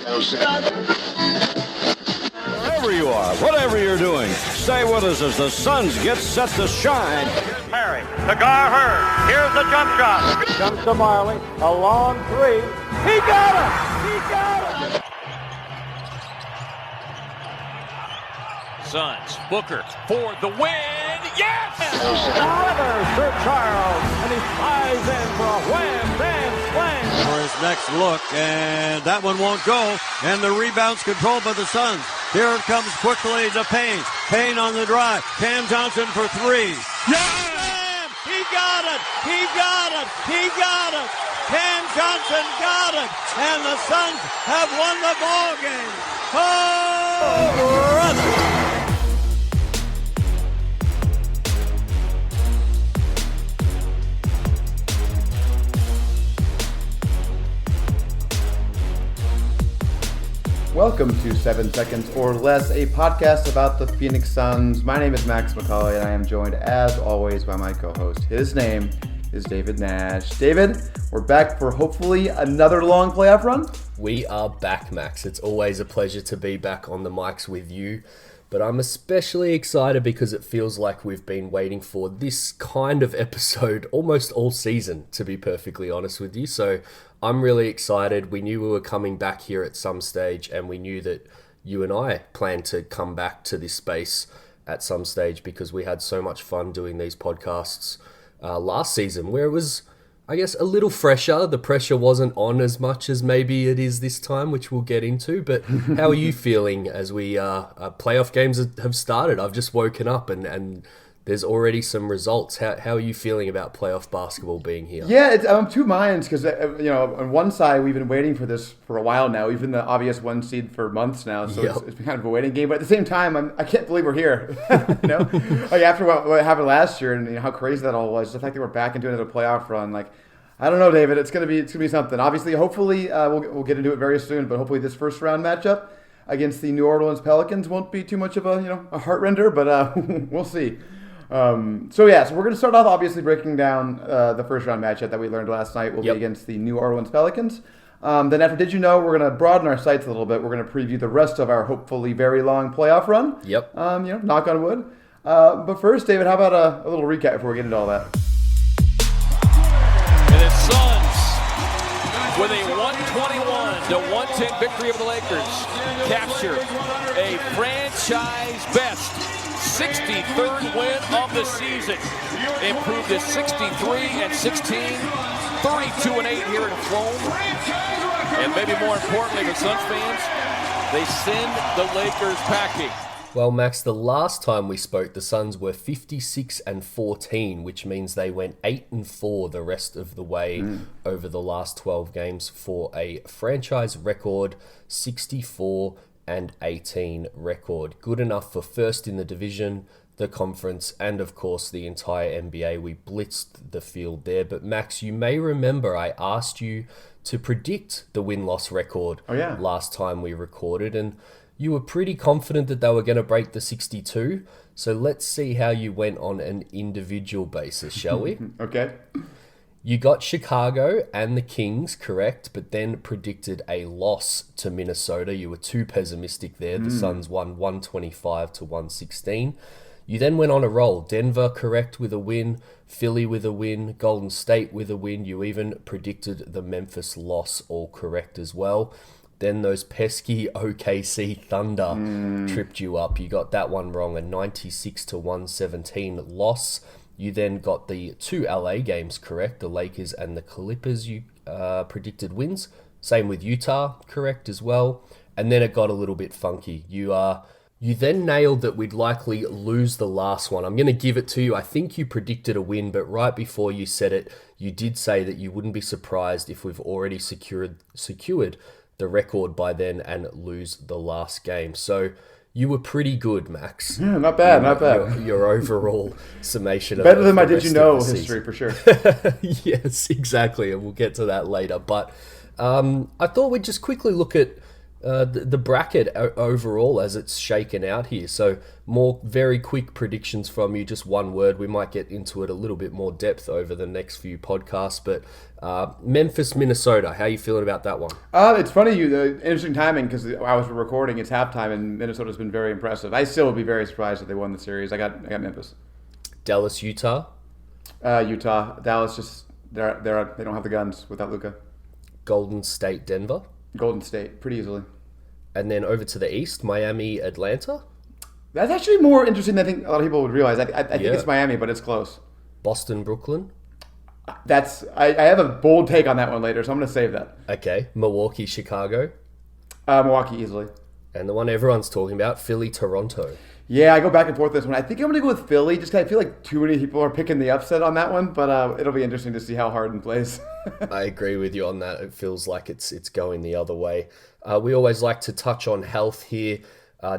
Wherever you are, whatever you're doing, stay with us as the Suns get set to shine. Here's Perry, to Gar-Hurd. Here's the jump shot. Comes to Marley, a long three. He got it! He got it! Suns, Booker for the win. Yes! Oliver, Sir Charles, and he flies in for a wham, bam, slam. For his next look, and that one won't go, and the rebound's controlled by the Suns. Here it comes quickly to Payne. Payne on the drive. Cam Johnson for three. Yeah! He got it! He got it! He got it! Cam Johnson got it! And the Suns have won the ball game. Oh, brother! Welcome to 7 Seconds or Less, a podcast about the Phoenix Suns. My name is Max McCauley, and I am joined, as always, by my co-host. His name is David Nash. David, we're back for hopefully another long playoff run. We are back, Max. It's always a pleasure to be back on the mics with you, but I'm especially excited because it feels like we've been waiting for this kind of episode almost all season, to be perfectly honest with you. So I'm really excited. We knew we were coming back here at some stage, and we knew that you and I planned to come back to this space at some stage because we had so much fun doing these podcasts last season, where it was, I guess, a little fresher. The pressure wasn't on as much as maybe it is this time, which we'll get into. But how are you feeling as we playoff games have started? I've just woken up and there's already some results. How are you feeling about playoff basketball being here? Yeah, I'm two minds because, on one side, we've been waiting for this for a while now, even the obvious one seed for months now. So it's been kind of a waiting game. But at the same time, I can't believe we're here. Like after what happened last year and how crazy that all was, the fact that we're back and doing another playoff run, like, I don't know, David. It's gonna be something. Obviously, hopefully, we'll get into it very soon. But hopefully, this first round matchup against the New Orleans Pelicans won't be too much of a heart render. But we'll see. So we're going to start off obviously breaking down the first round matchup that we learned last night will be against the New Orleans Pelicans. Then after Did You Know, we're going to broaden our sights a little bit. We're going to preview the rest of our hopefully very long playoff run. Yep. Knock on wood. But first, David, how about a little recap before we get into all that? And the Suns with a 121-110 victory over the Lakers capture a franchise best 63rd win of the season. Improved to 63-16, 32-8 here in Rome. And maybe more importantly for Suns fans, they send the Lakers packing. Well, Max, the last time we spoke, the Suns were 56-14, which means they went 8-4 the rest of the way over the last 12 games for a franchise record 64-18 record. Good enough for first in the division, the conference, and of course the entire NBA. We blitzed the field there. But Max, you may remember I asked you to predict the win-loss record last time we recorded, and you were pretty confident that they were going to break the 62. So let's see how you went on an individual basis, shall we? Okay. You got Chicago and the Kings correct, but then predicted a loss to Minnesota. You were too pessimistic there. The Suns won 125-116. You then went on a roll. Denver correct with a win, Philly with a win, Golden State with a win. You even predicted the Memphis loss, all correct as well. Then those pesky OKC Thunder tripped you up. You got that one wrong, a 96-117 loss. You then got the two LA games correct, the Lakers and the Clippers. You predicted wins. Same with Utah, correct as well. And then it got a little bit funky. You then nailed that we'd likely lose the last one. I'm going to give it to you. I think you predicted a win, but right before you said it, you did say that you wouldn't be surprised if we've already secured the record by then and lose the last game. So you were pretty good, Max. Yeah, not bad. Your overall summation. Better than my Did You Know history, for sure. Yes, exactly, and we'll get to that later. But I thought we'd just quickly look at The bracket overall as it's shaken out here. So more very quick predictions from you, just one word. We might get into it a little bit more depth over the next few podcasts. But Memphis, Minnesota, how are you feeling about that one? It's funny, interesting timing, because I was recording, it's halftime, and Minnesota's been very impressive. I still would be very surprised if they won the series. I got Memphis. Dallas, Utah? Utah. Dallas just, they don't have the guns without Luka. Golden State, Denver? Golden State, pretty easily. And then over to the east, Miami, Atlanta? That's actually more interesting than I think a lot of people would realize. I think it's Miami, but it's close. Boston, Brooklyn? I have a bold take on that one later, so I'm going to save that. Okay. Milwaukee, Chicago? Milwaukee, easily. And the one everyone's talking about, Philly, Toronto? Yeah, I go back and forth this one. I think I'm going to go with Philly, just because I feel like too many people are picking the upset on that one, but it'll be interesting to see how Harden plays. I agree with you on that. It feels like it's going the other way. We always like to touch on health here.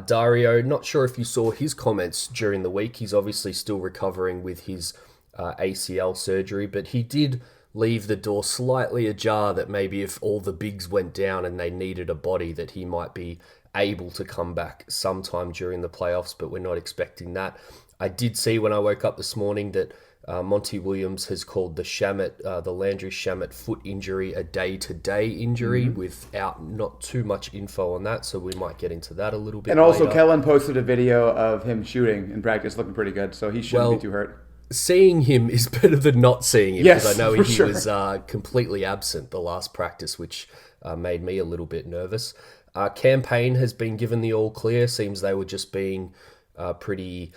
Dario, not sure if you saw his comments during the week. He's obviously still recovering with his ACL surgery, but he did leave the door slightly ajar that maybe if all the bigs went down and they needed a body, that he might be able to come back sometime during the playoffs, but we're not expecting that. I did see when I woke up this morning that Monty Williams has called the Landry Shamet foot injury a day-to-day injury without not too much info on that, so we might get into that a little bit And also, later. Kellen posted a video of him shooting in practice, looking pretty good, so he shouldn't be too hurt. Seeing him is better than not seeing him, because I know he sure. was completely absent the last practice, which made me a little bit nervous. Campaign has been given the all clear. Seems they were just being pretty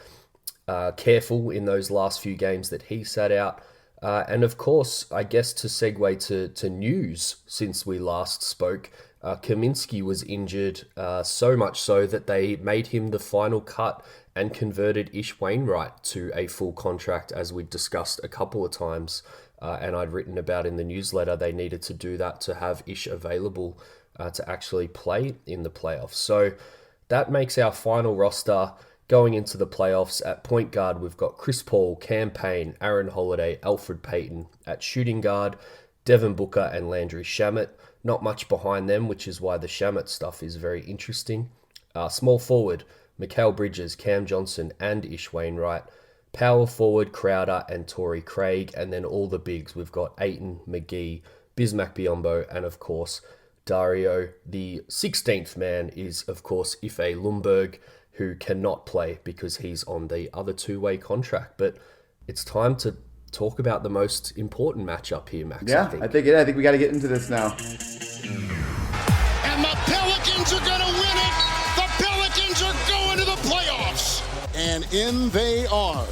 careful in those last few games that he sat out. And of course, I guess to segue to news since we last spoke, Kaminsky was injured so much so that they made him the final cut and converted Ish Wainwright to a full contract, as we've discussed a couple of times. And I'd written about in the newsletter, they needed to do that to have Ish available to actually play in the playoffs. So that makes our final roster going into the playoffs. At point guard, we've got Chris Paul, Cam Payne, Aaron Holiday, Alfred Payton. At shooting guard, Devin Booker and Landry Shamet. Not much behind them, which is why the Shamet stuff is very interesting. Small forward, Mikal Bridges, Cam Johnson, and Ish Wainwright. Power forward, Crowder and Torrey Craig. And then all the bigs, we've got Ayton, McGee, Bismack Biyombo, and of course, Dario. The 16th man is, of course, Ife Lundberg, who cannot play because he's on the other two-way contract. But it's time to talk about the most important matchup here, Max. Yeah, I think we got to get into this now. And the Pelicans are going to win it. The Pelicans are going to the playoffs. And in they are.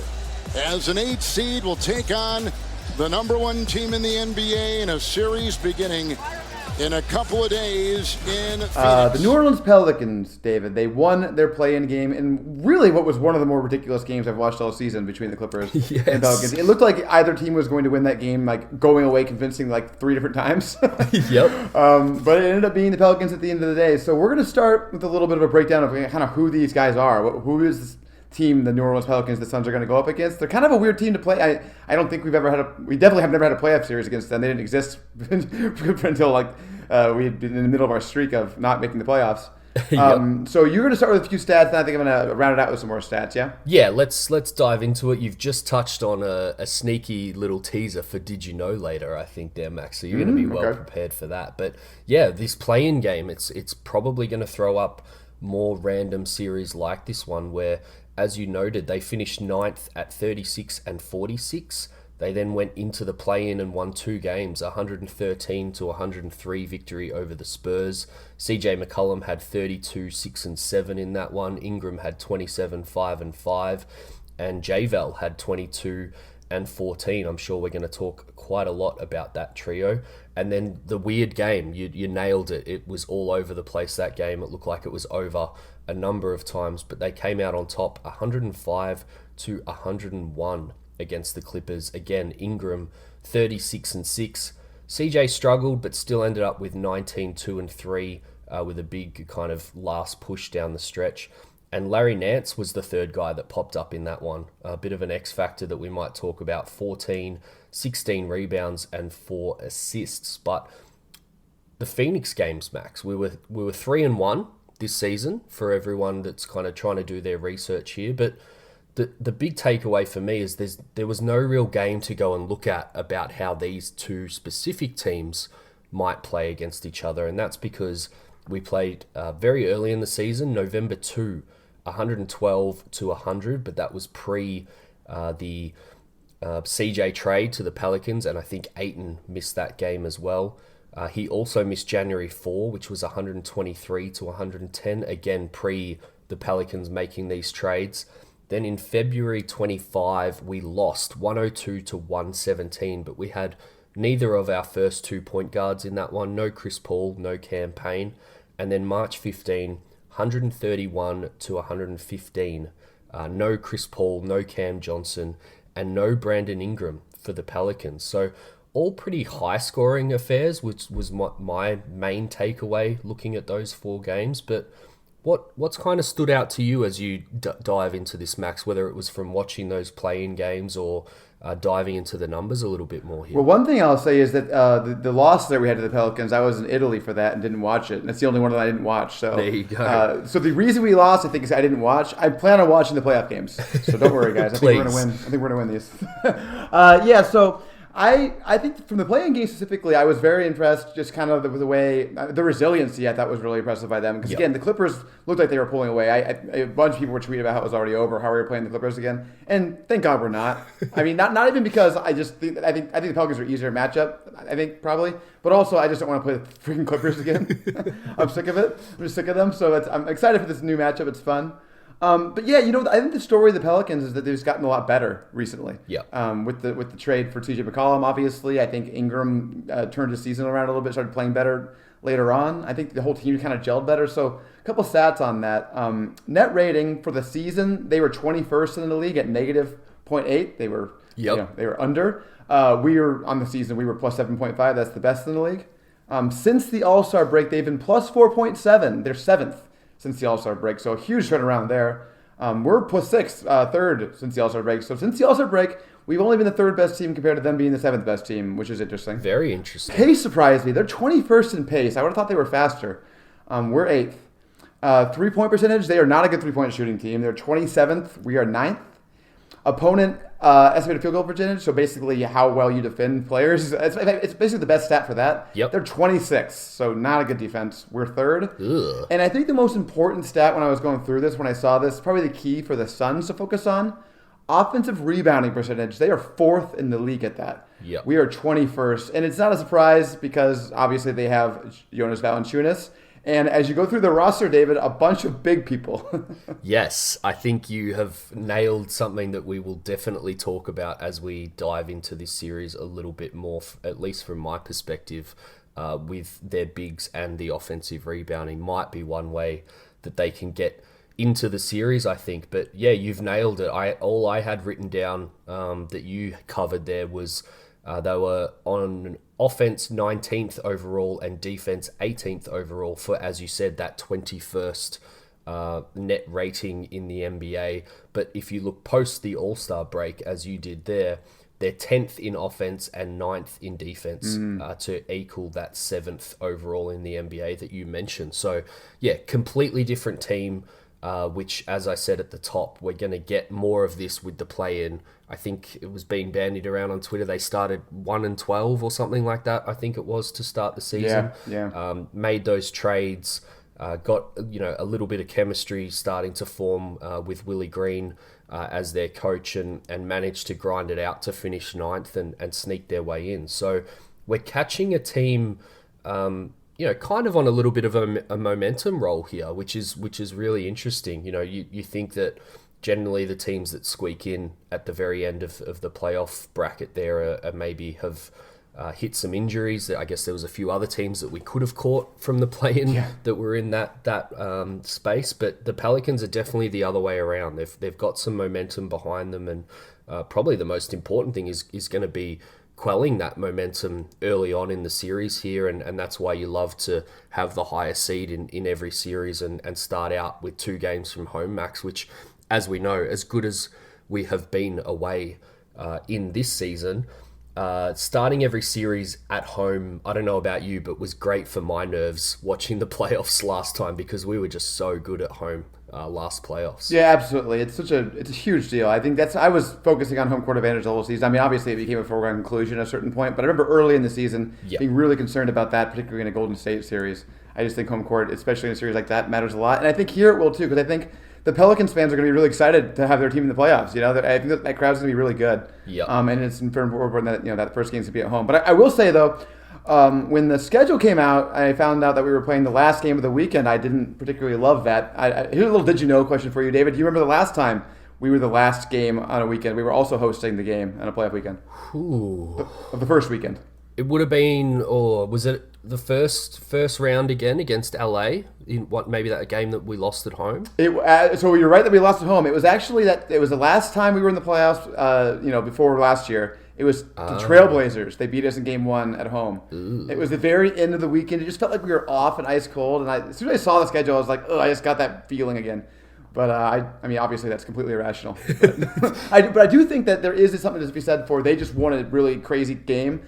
As an 8 seed, will take on the number 1 team in the NBA in a series beginning in a couple of days in Phoenix. The New Orleans Pelicans, David, they won their play-in game in really what was one of the more ridiculous games I've watched all season between the Clippers and Pelicans. It looked like either team was going to win that game, like going away convincing like 3 different times. Yep. But it ended up being the Pelicans at the end of the day. So we're going to start with a little bit of a breakdown of kind of who these guys are. Who is this team, the New Orleans Pelicans, the Suns are going to go up against? They're kind of a weird team to play. I don't think we definitely have never had a playoff series against them. They didn't exist until like we had been in the middle of our streak of not making the playoffs. Yep. So you're going to start with a few stats, and I think I'm going to round it out with some more stats, yeah? Yeah, let's dive into it. You've just touched on a sneaky little teaser for Did You Know later, I think, there, Max. So you're going to be well prepared for that. But yeah, this play-in game, it's probably going to throw up more random series like this one where, as you noted, they finished 9th at 36 and 46. They then went into the play-in and won 2 games, 113 to 103 victory over the Spurs. CJ McCollum had 32, 6 and 7 in that one. Ingram had 27, 5 and 5. And JaVale had 22 and 14. I'm sure we're going to talk quite a lot about that trio. And then the weird game, you nailed it. It was all over the place, that game. It looked like it was over a number of times, but they came out on top 105 to 101 against the Clippers. Again, Ingram 36 and 6. CJ struggled, but still ended up with 19, 2 and 3 with a big kind of last push down the stretch. And Larry Nance was the third guy that popped up in that one. A bit of an X factor that we might talk about. 14, 16 rebounds and 4 assists. But the Phoenix games, Max. We were 3-1 this season for everyone that's kind of trying to do their research here. But the big takeaway for me is there was no real game to go and look at about how these two specific teams might play against each other. And that's because we played very early in the season, November 2, 112 to 100, but that was pre the CJ trade to the Pelicans, and I think Ayton missed that game as well. He also missed January 4, which was 123 to 110, again pre the Pelicans making these trades. Then in February 25, we lost 102 to 117, but we had neither of our first 2 point guards in that one. No Chris Paul, no Cam Payne. And then March 15, 131 to 115. No Chris Paul, no Cam Johnson, and no Brandon Ingram for the Pelicans. So all pretty high-scoring affairs, which was my main takeaway looking at those 4 games. But what's kind of stood out to you as you dive into this, Max, whether it was from watching those play-in games or diving into the numbers a little bit more here? Well, one thing I'll say is that the loss that we had to the Pelicans, I was in Italy for that and didn't watch it. And it's the only one that I didn't watch. So there you go. So the reason we lost, I think, is I didn't watch. I plan on watching the playoff games. So don't worry, guys. I think we're going to win. I think we're going to win these. Yeah, so I think from the play-in game specifically, I was very impressed just kind of the way, the resiliency I thought was really impressive by them. Because, again, the Clippers looked like they were pulling away. A bunch of people were tweeting about how it was already over, how we were playing the Clippers again. And thank God we're not. I mean, not even because I think the Pelicans are easier matchup, I think, probably. But also, I just don't want to play the freaking Clippers again. I'm sick of it. I'm just sick of them. So I'm excited for this new matchup. It's fun. But yeah, I think the story of the Pelicans is that they've just gotten a lot better recently. Yeah. With the trade for TJ McCollum, obviously, I think Ingram turned his season around a little bit, started playing better later on. I think the whole team kind of gelled better. So a couple stats on that. Net rating for the season, they were 21st in the league at -0.8. They were they were under. We were on the season. We were plus 7.5. That's the best in the league. Since the All-Star break, they've been plus 4.7. They're 7th. Since the All-Star break. So a huge turnaround there. We're plus 6, third since the All-Star break. So since the All-Star break, we've only been the 3rd best team compared to them being the 7th best team, which is interesting. Very interesting. Pace surprised me. They're 21st in pace. I would have thought they were faster. We're 8th. 3-point percentage, they are not a good 3-point shooting team. They're 27th. We are 9th. Opponent estimated field goal percentage, so basically how well you defend players. It's basically the best stat for that. Yep. They're 26th, so not a good defense. We're 3rd. Ugh. And I think the most important stat when I was going through this, when I saw this, probably the key for the Suns to focus on, offensive rebounding percentage. They are 4th in the league at that. Yep. We are 21st. And it's not a surprise because obviously they have Jonas Valanciunas. And as you go through the roster, David, a bunch of big people. Yes, I think you have nailed something that we will definitely talk about as we dive into this series a little bit more, at least from my perspective, with their bigs and the offensive rebounding might be one way that they can get into the series, I think. But yeah, you've nailed it. All I had written down that you covered there was they were on offense 19th overall and defense 18th overall for, as you said, that 21st net rating in the NBA. But if you look post the All-Star break, as you did there, they're 10th in offense and 9th in defense to equal that 7th overall in the NBA that you mentioned. So yeah, completely different team. Which, as I said at the top, we're going to get more of this with the play-in. I think it was being bandied around on Twitter. They started 1-12 or something like that, I think it was, to start the season. Yeah. Made those trades, got a little bit of chemistry starting to form with Willie Green as their coach and managed to grind it out to finish 9th and sneak their way in. So we're catching a team... kind of on a little bit of a momentum roll here, which is really interesting. You think that generally the teams that squeak in at the very end of the playoff bracket there are maybe have hit some injuries. I guess there was a few other teams that we could have caught from the play-in that were in that space, but the Pelicans are definitely the other way around. They've got some momentum behind them, and probably the most important thing is going to be quelling that momentum early on in the series here, and that's why you love to have the higher seed in every series and start out with 2 games from home, Max, which, as we know, as good as we have been away in this season, starting every series at home, I don't know about you, but was great for my nerves watching the playoffs last time because we were just so good at home last playoffs. Yeah, absolutely. It's a huge deal. I think I was focusing on home court advantage the whole season. I mean, obviously it became a foregone conclusion at a certain point, but I remember early in the season being really concerned about that, particularly in a Golden State series. I just think home court, especially in a series like that, matters a lot. And I think here it will too, because I think the Pelicans fans are going to be really excited to have their team in the playoffs. You know, I think that crowd's going to be really good. Yeah. And it's important that that first game's going to be at home. But I will say though, when the schedule came out, I found out that we were playing the last game of the weekend. I didn't particularly love that. Here's a little did you know question for you, David. Do you remember the last time we were the last game on a weekend? We were also hosting the game on a playoff weekend. Ooh. Of the first weekend. It would have been, or was it the first round again against LA in maybe that game that we lost at home? So you're right that we lost at home. It was actually it was the last time we were in the playoffs. Before last year, it was the Trailblazers. They beat us in Game 1 at home. Ooh. It was the very end of the weekend. It just felt like we were off and ice cold. And as soon as I saw the schedule, I was like, oh, I just got that feeling again. But I mean, obviously that's completely irrational. But I do think that there is something to be said for they just won a really crazy game.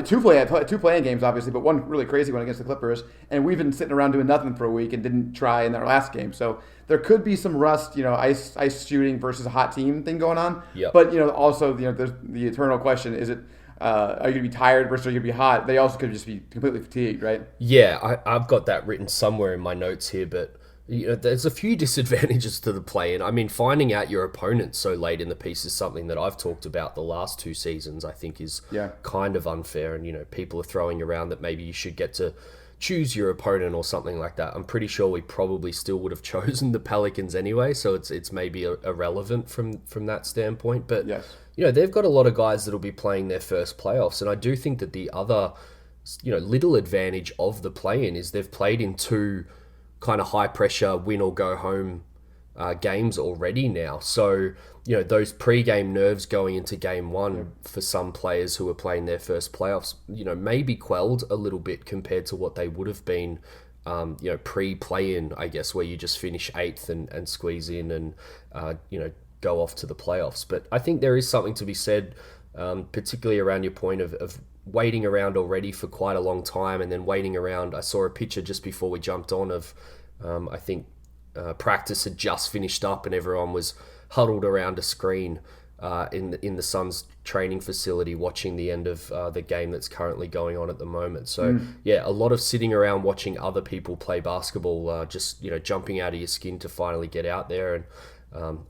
Two playing games, obviously, but one really crazy one against the Clippers. And we've been sitting around doing nothing for a week and didn't try in our last game. So there could be some rust, ice shooting versus a hot team thing going on. Yep. But, also, there's the eternal question, is it, are you going to be tired versus are you going to be hot? They also could just be completely fatigued, right? Yeah, I've got that written somewhere in my notes here, but there's a few disadvantages to the play-in. I mean, finding out your opponent so late in the piece is something that I've talked about the last 2 seasons. I think is kind of unfair, and people are throwing around that maybe you should get to choose your opponent or something like that. I'm pretty sure we probably still would have chosen the Pelicans anyway, so it's maybe irrelevant from that standpoint. But yes. They've got a lot of guys that'll be playing their first playoffs, and I do think that the other little advantage of the play-in is they've played in 2 kind of high pressure win or go home games already now. So, those pre-game nerves going into game 1 for some players who are playing their first playoffs, may be quelled a little bit compared to what they would have been, pre-play-in, I guess, where you just finish 8th and squeeze in and, go off to the playoffs. But I think there is something to be said, particularly around your point of waiting around already for quite a long time and then waiting around. I saw a picture just before we jumped on of, I think practice had just finished up and everyone was huddled around a screen in the Suns training facility watching the end of the game that's currently going on at the moment. So a lot of sitting around watching other people play basketball, just jumping out of your skin to finally get out there. And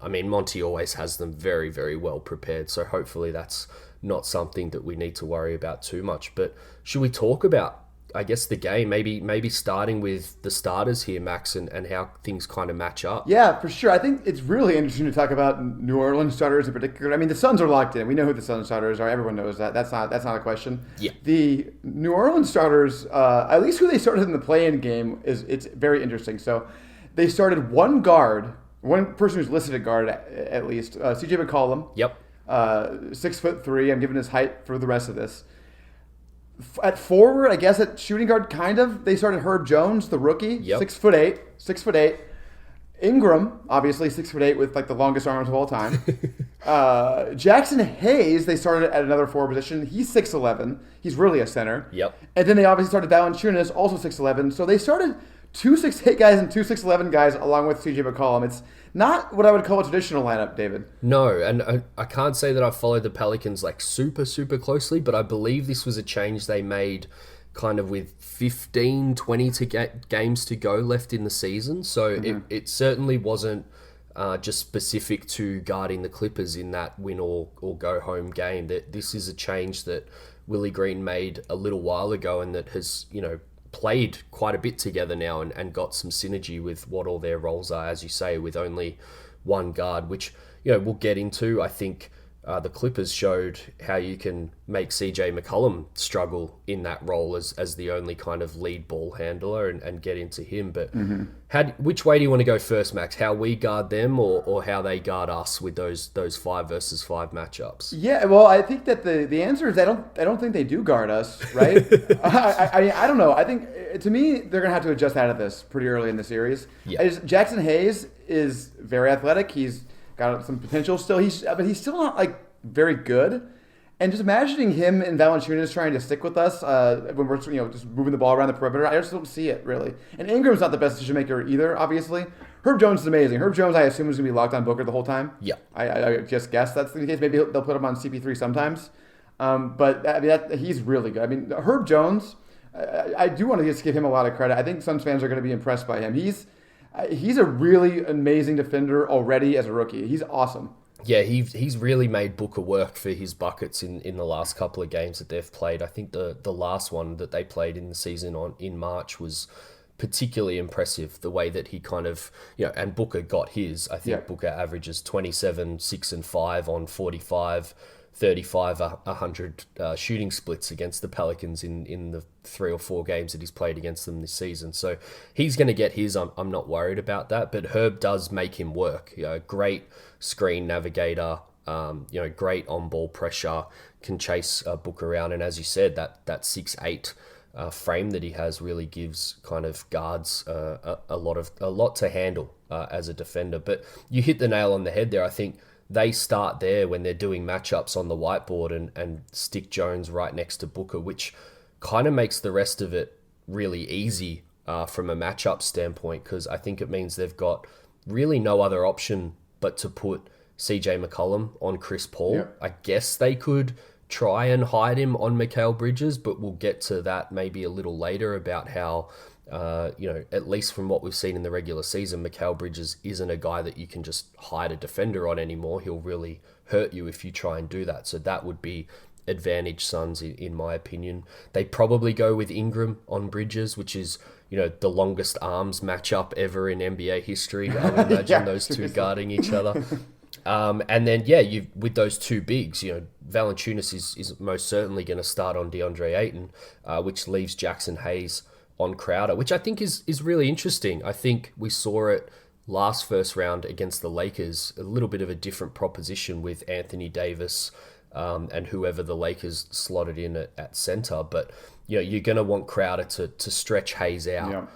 I mean, Monty always has them very, very well prepared. So hopefully that's not something that we need to worry about too much. But should we talk about, I guess, the game, maybe starting with the starters here, Max, and how things kind of match up? Yeah, for sure. I think it's really interesting to talk about New Orleans starters in particular. I mean, the Suns are locked in. We know who the Suns starters are. Everyone knows that. That's not a question. Yeah. The New Orleans starters, at least who they started in the play-in game, it's very interesting. So they started one person who's listed at guard at least, CJ McCollum. Yep. 6'3". I'm giving his height for the rest of this. At forward, I guess at shooting guard, kind of. They started Herb Jones, the rookie, 6'8". Ingram, obviously 6'8" with like the longest arms of all time. Jackson Hayes, they started at another forward position. He's 6'11". He's really a center. Yep. And then they obviously started Valanciunas, also 6'11". So they started 2 6'8" guys and 2 6'11" guys along with CJ McCollum. It's not what I would call a traditional lineup, David. No, and I can't say that I've followed the Pelicans like super, super closely, but I believe this was a change they made kind of with 15, 20 games to go left in the season. So it certainly wasn't just specific to guarding the Clippers in that win or go home game. That this is a change that Willie Green made a little while ago and that has, played quite a bit together now and got some synergy with what all their roles are, as you say, with only one guard, which, we'll get into. I think the Clippers showed how you can make CJ McCollum struggle in that role as the only kind of lead ball handler and get into him. But which way do you want to go first, Max? How we guard them or how they guard us with those 5 versus 5 matchups? Yeah, well, I think that the answer is I don't think they do guard us, right? I don't know. I think, to me, they're going to have to adjust out of this pretty early in the series. Yeah. Jackson Hayes is very athletic. He's got some potential still. But he's still not like very good. And just imagining him and Valanciunas trying to stick with us when we're just moving the ball around the perimeter, I just don't see it really. And Ingram's not the best decision maker either, obviously. Herb Jones is amazing. Herb Jones, I assume, is going to be locked on Booker the whole time. Yeah. I just guess that's the case. Maybe they'll put him on CP3 sometimes. But I mean, he's really good. I mean, Herb Jones, I do want to just give him a lot of credit. I think Suns fans are going to be impressed by him. He's a really amazing defender already as a rookie. He's awesome. Yeah, he's really made Booker work for his buckets in the last couple of games that they've played. I think the last one that they played in the season in March was particularly impressive, the way that he kind of, and Booker got his. I think Booker averages 27, 6 and 5 on 45, 35, 100 shooting splits against the Pelicans in the 3 or 4 games that he's played against them this season. So he's going to get his. I'm not worried about that, but Herb does make him work. Great screen navigator, great on-ball pressure, can chase Booker around. And as you said, that 6'8" frame that he has really gives kind of guards a lot to handle as a defender. But you hit the nail on the head there. I think they start there when they're doing matchups on the whiteboard and stick Jones right next to Booker, which kind of makes the rest of it really easy from a matchup standpoint, because I think it means they've got really no other option but to put CJ McCollum on Chris Paul. Yeah. I guess they could try and hide him on Mikal Bridges, but we'll get to that maybe a little later about how, at least from what we've seen in the regular season, Mikal Bridges isn't a guy that you can just hide a defender on anymore. He'll really hurt you if you try and do that. So that would be advantage Suns in my opinion. They probably go with Ingram on Bridges, which is, the longest arms matchup ever in NBA history. I would imagine those two guarding each other. And then, you with those two bigs, Valanciunas is most certainly going to start on DeAndre Ayton, which leaves Jackson Hayes on Crowder, which I think is really interesting. I think we saw it last first round against the Lakers, a little bit of a different proposition with Anthony Davis and whoever the Lakers slotted in at center. But you're going to want Crowder to stretch Hayes out,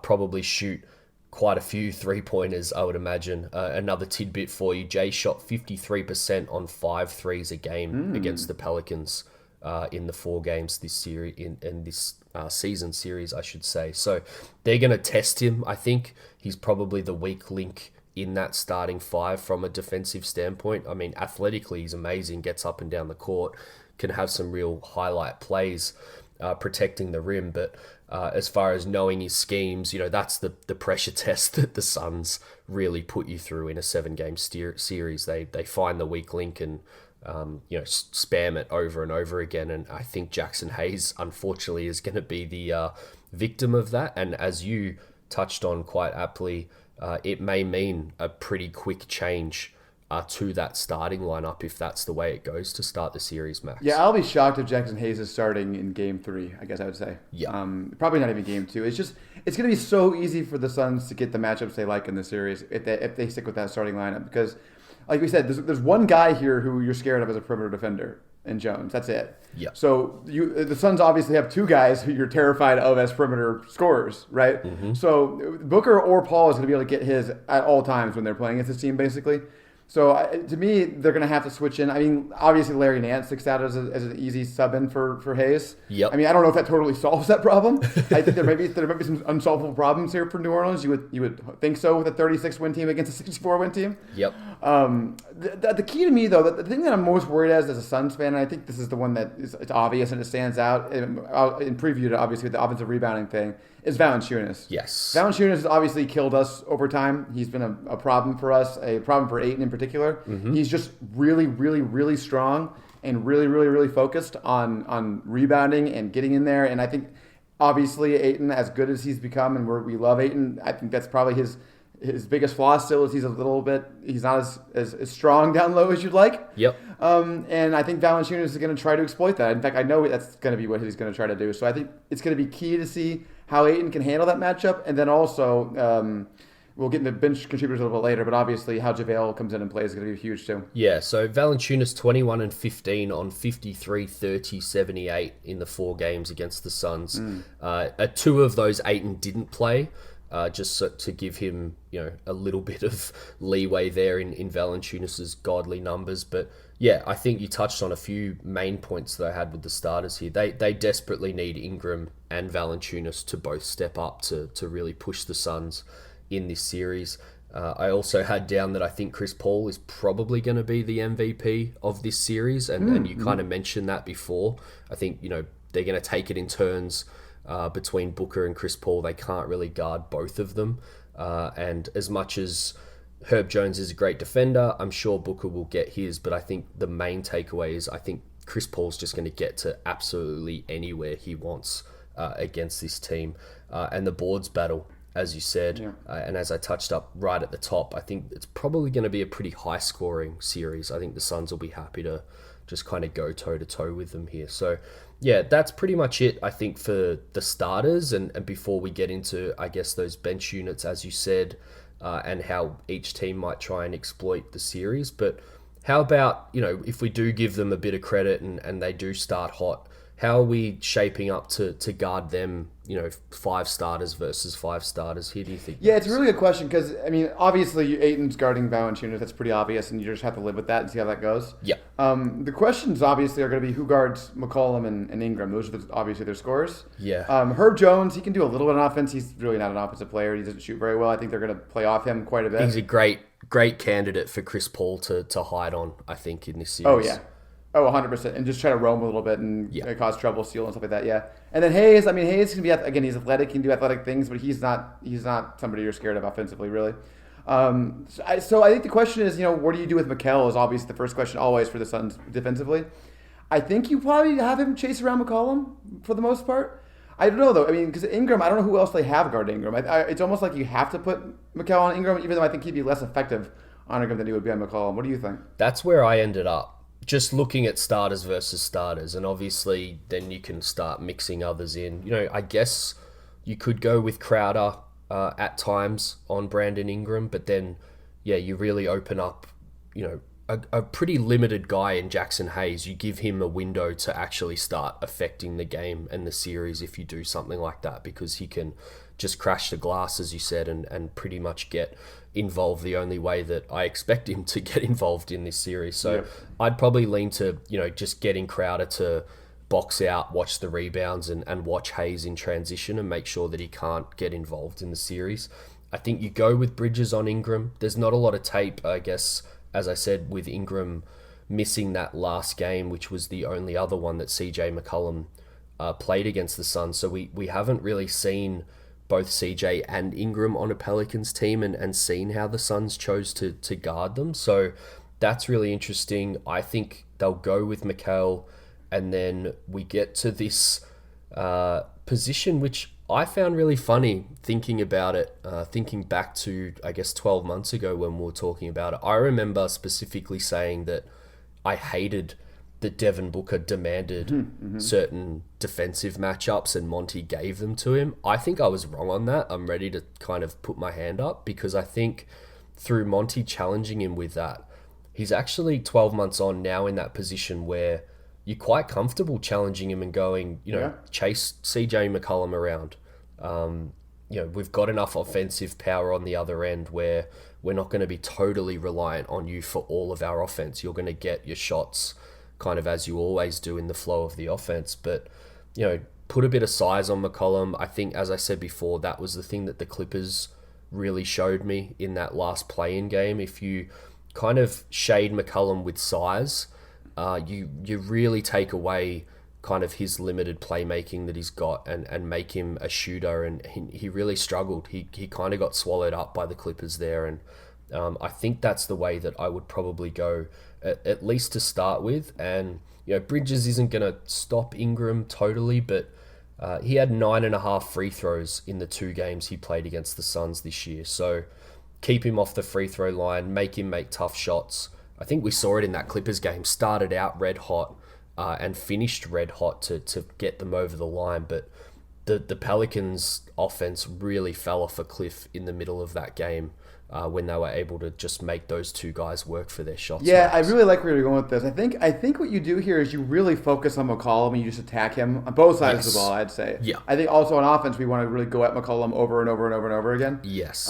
probably shoot quite a few three-pointers, I would imagine. Another tidbit for you, Jay shot 53% on 5 threes a game against the Pelicans in the 4 games this series, in this season series, I should say. So they're going to test him. I think he's probably the weak link in that starting 5 from a defensive standpoint. I mean, athletically, he's amazing, gets up and down the court, can have some real highlight plays protecting the rim, but as far as knowing his schemes, that's the pressure test that the Suns really put you through in a 7-game series. They find the weak link and spam it over and over again. And I think Jackson Hayes, unfortunately, is going to be the victim of that. And as you touched on quite aptly, it may mean a pretty quick change to that starting lineup if that's the way it goes to start the series, Max. Yeah, I'll be shocked if Jackson Hayes is starting in Game 3, I guess I would say. Yeah. Probably not even Game 2. It's going to be so easy for the Suns to get the matchups they like in the series if they stick with that starting lineup, because, like we said, there's one guy here who you're scared of as a perimeter defender, in Jones. That's it. Yeah. So the Suns obviously have 2 guys who you're terrified of as perimeter scorers, right? Mm-hmm. So Booker or Paul is going to be able to get his at all times when they're playing against this team, basically. So to me, they're going to have to switch in. I mean, obviously Larry Nance sticks out as an easy sub-in for Hayes. Yep. I mean, I don't know if that totally solves that problem. I think there may be some unsolvable problems here for New Orleans. You would think so with a 36-win team against a 64-win team. Yep. The key to me, though, the thing that I'm most worried as a Suns fan, and I think this is the one that it's obvious and it stands out in preview to obviously the offensive rebounding thing, is Valanciunas. Yes. Valanciunas has obviously killed us over time. He's been a problem for us, a problem for Ayton in particular. Mm-hmm. He's just really, really, really strong and really, really, really focused on rebounding and getting in there. And I think, obviously, Ayton, as good as he's become, and we love Ayton, I think that's probably his biggest flaw still is he's not as strong down low as you'd like. Yep. And I think Valanciunas is going to try to exploit that. In fact, I know that's going to be what he's going to try to do. So I think it's going to be key to see how Ayton can handle that matchup. And then also, we'll get into bench contributors a little bit later, but obviously how JaVale comes in and plays is going to be huge too. Yeah, so Valanciunas 21 and 15 on 53, 30, 78 in the 4 games against the Suns. 2 of those Ayton didn't play. Just to give him, a little bit of leeway there in Valanciunas' godly numbers. But Yeah, I think you touched on a few main points that I had with the starters here. They desperately need Ingram and Valanciunas to both step up to really push the Suns in this series. I also had down that I think Chris Paul is probably going to be the MVP of this series, and you kind of mentioned that before. I think, they're going to take it in turns between Booker and Chris Paul. They can't really guard both of them. And as much as Herb Jones is a great defender, I'm sure Booker will get his, but I think the main takeaway is I think Chris Paul's just going to get to absolutely anywhere he wants against this team. And the boards battle, as you said, and as I touched up right at the top, I think it's probably going to be a pretty high-scoring series. I think the Suns will be happy to just kind of go toe-to-toe with them here. So, yeah, that's pretty much it, I think, for the starters. And before we get into, I guess, those bench units, as you said, and how each team might try and exploit the series. But how about, if we do give them a bit of credit and they do start hot, how are we shaping up to guard them, 5 starters versus 5 starters here, do you think? Yeah, it's a really good question because, obviously Ayton's guarding Valanciunas. That's pretty obvious, and you just have to live with that and see how that goes. Yeah. The questions obviously are going to be who guards McCollum and Ingram. Those are obviously their scorers. Yeah. Herb Jones, he can do a little bit on offense. He's really not an offensive player. He doesn't shoot very well. I think they're going to play off him quite a bit. He's a great candidate for Chris Paul to hide on, I think, in this series. Oh, yeah. Oh, 100%. And just try to roam a little bit and cause trouble, steal, and stuff like that, yeah. And then Hayes, Hayes can be, again, he's athletic, he can do athletic things, but he's not somebody you're scared of offensively, really. So I think the question is, what do you do with Mikal is obviously the first question always for the Suns defensively. I think you probably have him chase around McCollum for the most part. I don't know, though. Because Ingram, I don't know who else they have guard Ingram. It's almost like you have to put Mikal on Ingram, even though I think he'd be less effective on Ingram than he would be on McCollum. What do you think? That's where I ended up. Just looking at starters versus starters, and obviously then you can start mixing others in. I guess you could go with Crowder at times on Brandon Ingram, but then, you really open up, a pretty limited guy in Jackson Hayes. You give him a window to actually start affecting the game and the series if you do something like that, because he can just crash the glass, as you said, and pretty much get involved the only way that I expect him to get involved in this series. So I'd probably lean to, just getting Crowder to box out, watch the rebounds, and watch Hayes in transition and make sure that he can't get involved in the series. I think you go with Bridges on Ingram. There's not a lot of tape, I guess, as I said, with Ingram missing that last game, which was the only other one that CJ McCollum played against the Suns. So we haven't really seen both CJ and Ingram on a Pelicans team and seen how the Suns chose to guard them. So that's really interesting. I think they'll go with Mikal, and then we get to this position, which I found really funny thinking about it, thinking back to, I guess, 12 months ago when we were talking about it. I remember specifically saying that I hated that Devin Booker demanded certain defensive matchups and Monty gave them to him. I think I was wrong on that. I'm ready to kind of put my hand up, because I think through Monty challenging him with that, he's actually 12 months on now in that position where you're quite comfortable challenging him and going, chase CJ McCollum around. We've got enough offensive power on the other end where we're not going to be totally reliant on you for all of our offense. You're going to get your shots kind of as you always do in the flow of the offense. But, put a bit of size on McCollum. I think, as I said before, that was the thing that the Clippers really showed me in that last play-in game. If you kind of shade McCollum with size, you really take away kind of his limited playmaking that he's got and make him a shooter. And he really struggled. He kind of got swallowed up by the Clippers there. And I think that's the way that I would probably go, at least to start with. And, Bridges isn't going to stop Ingram totally, but he had 9.5 free throws in the 2 games he played against the Suns this year. So keep him off the free throw line, make him make tough shots. I think we saw it in that Clippers game. Started out red hot and finished red hot to get them over the line. But the Pelicans' offense really fell off a cliff in the middle of that game when they were able to just make those two guys work for their shots. Yeah, I really like where you're going with this. I think what you do here is you really focus on McCollum and you just attack him on both sides of the ball, I'd say. Yeah. I think also on offense, we want to really go at McCollum over and over and over and over again. Yes.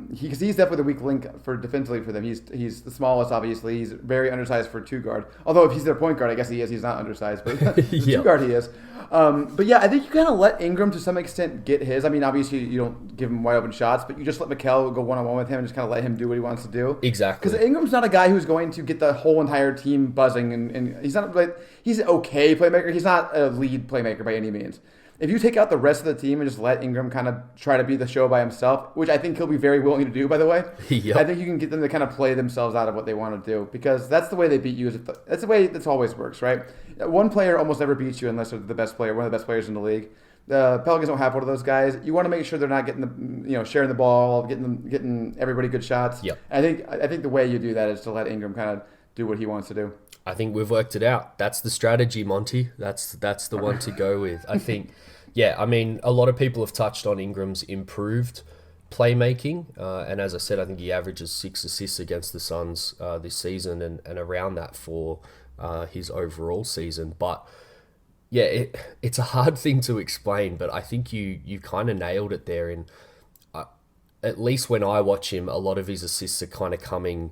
Because he's definitely the weak link for defensively for them. He's the smallest, obviously. He's very undersized for two guard. Although if he's their point guard, I guess he is. He's not undersized, but two guard he is. But yeah, I think you kind of let Ingram to some extent get his. I mean, obviously you don't give him wide open shots, but you just let Mikal go one-on-one with him and just kind of let him do what he wants to do. Exactly. Because Ingram's not a guy who's going to get the whole entire team buzzing, and he's not like he's an okay playmaker. He's not a lead playmaker by any means. If you take out the rest of the team and just let Ingram kind of try to be the show by himself, which I think he'll be very willing to do, by the way, Yep. I think you can get them to kind of play themselves out of what they want to do, because that's the way they beat you. That's the way this always works, right? One player almost never beats you unless they're the best player, one of the best players in the league. The Pelicans don't have one of those guys. You want to make sure they're not getting sharing the ball, getting everybody good shots. Yep. I think the way you do that is to let Ingram kind of do what he wants to do. I think we've worked it out. That's the strategy, Monty. That's the one to go with. I think, yeah, I mean, a lot of people have touched on Ingram's improved playmaking. And as I said, I think he averages 6 assists against the Suns this season and around that for his overall season. But yeah, it's a hard thing to explain, but I think you kind of nailed it there. And at least when I watch him, a lot of his assists are kind of coming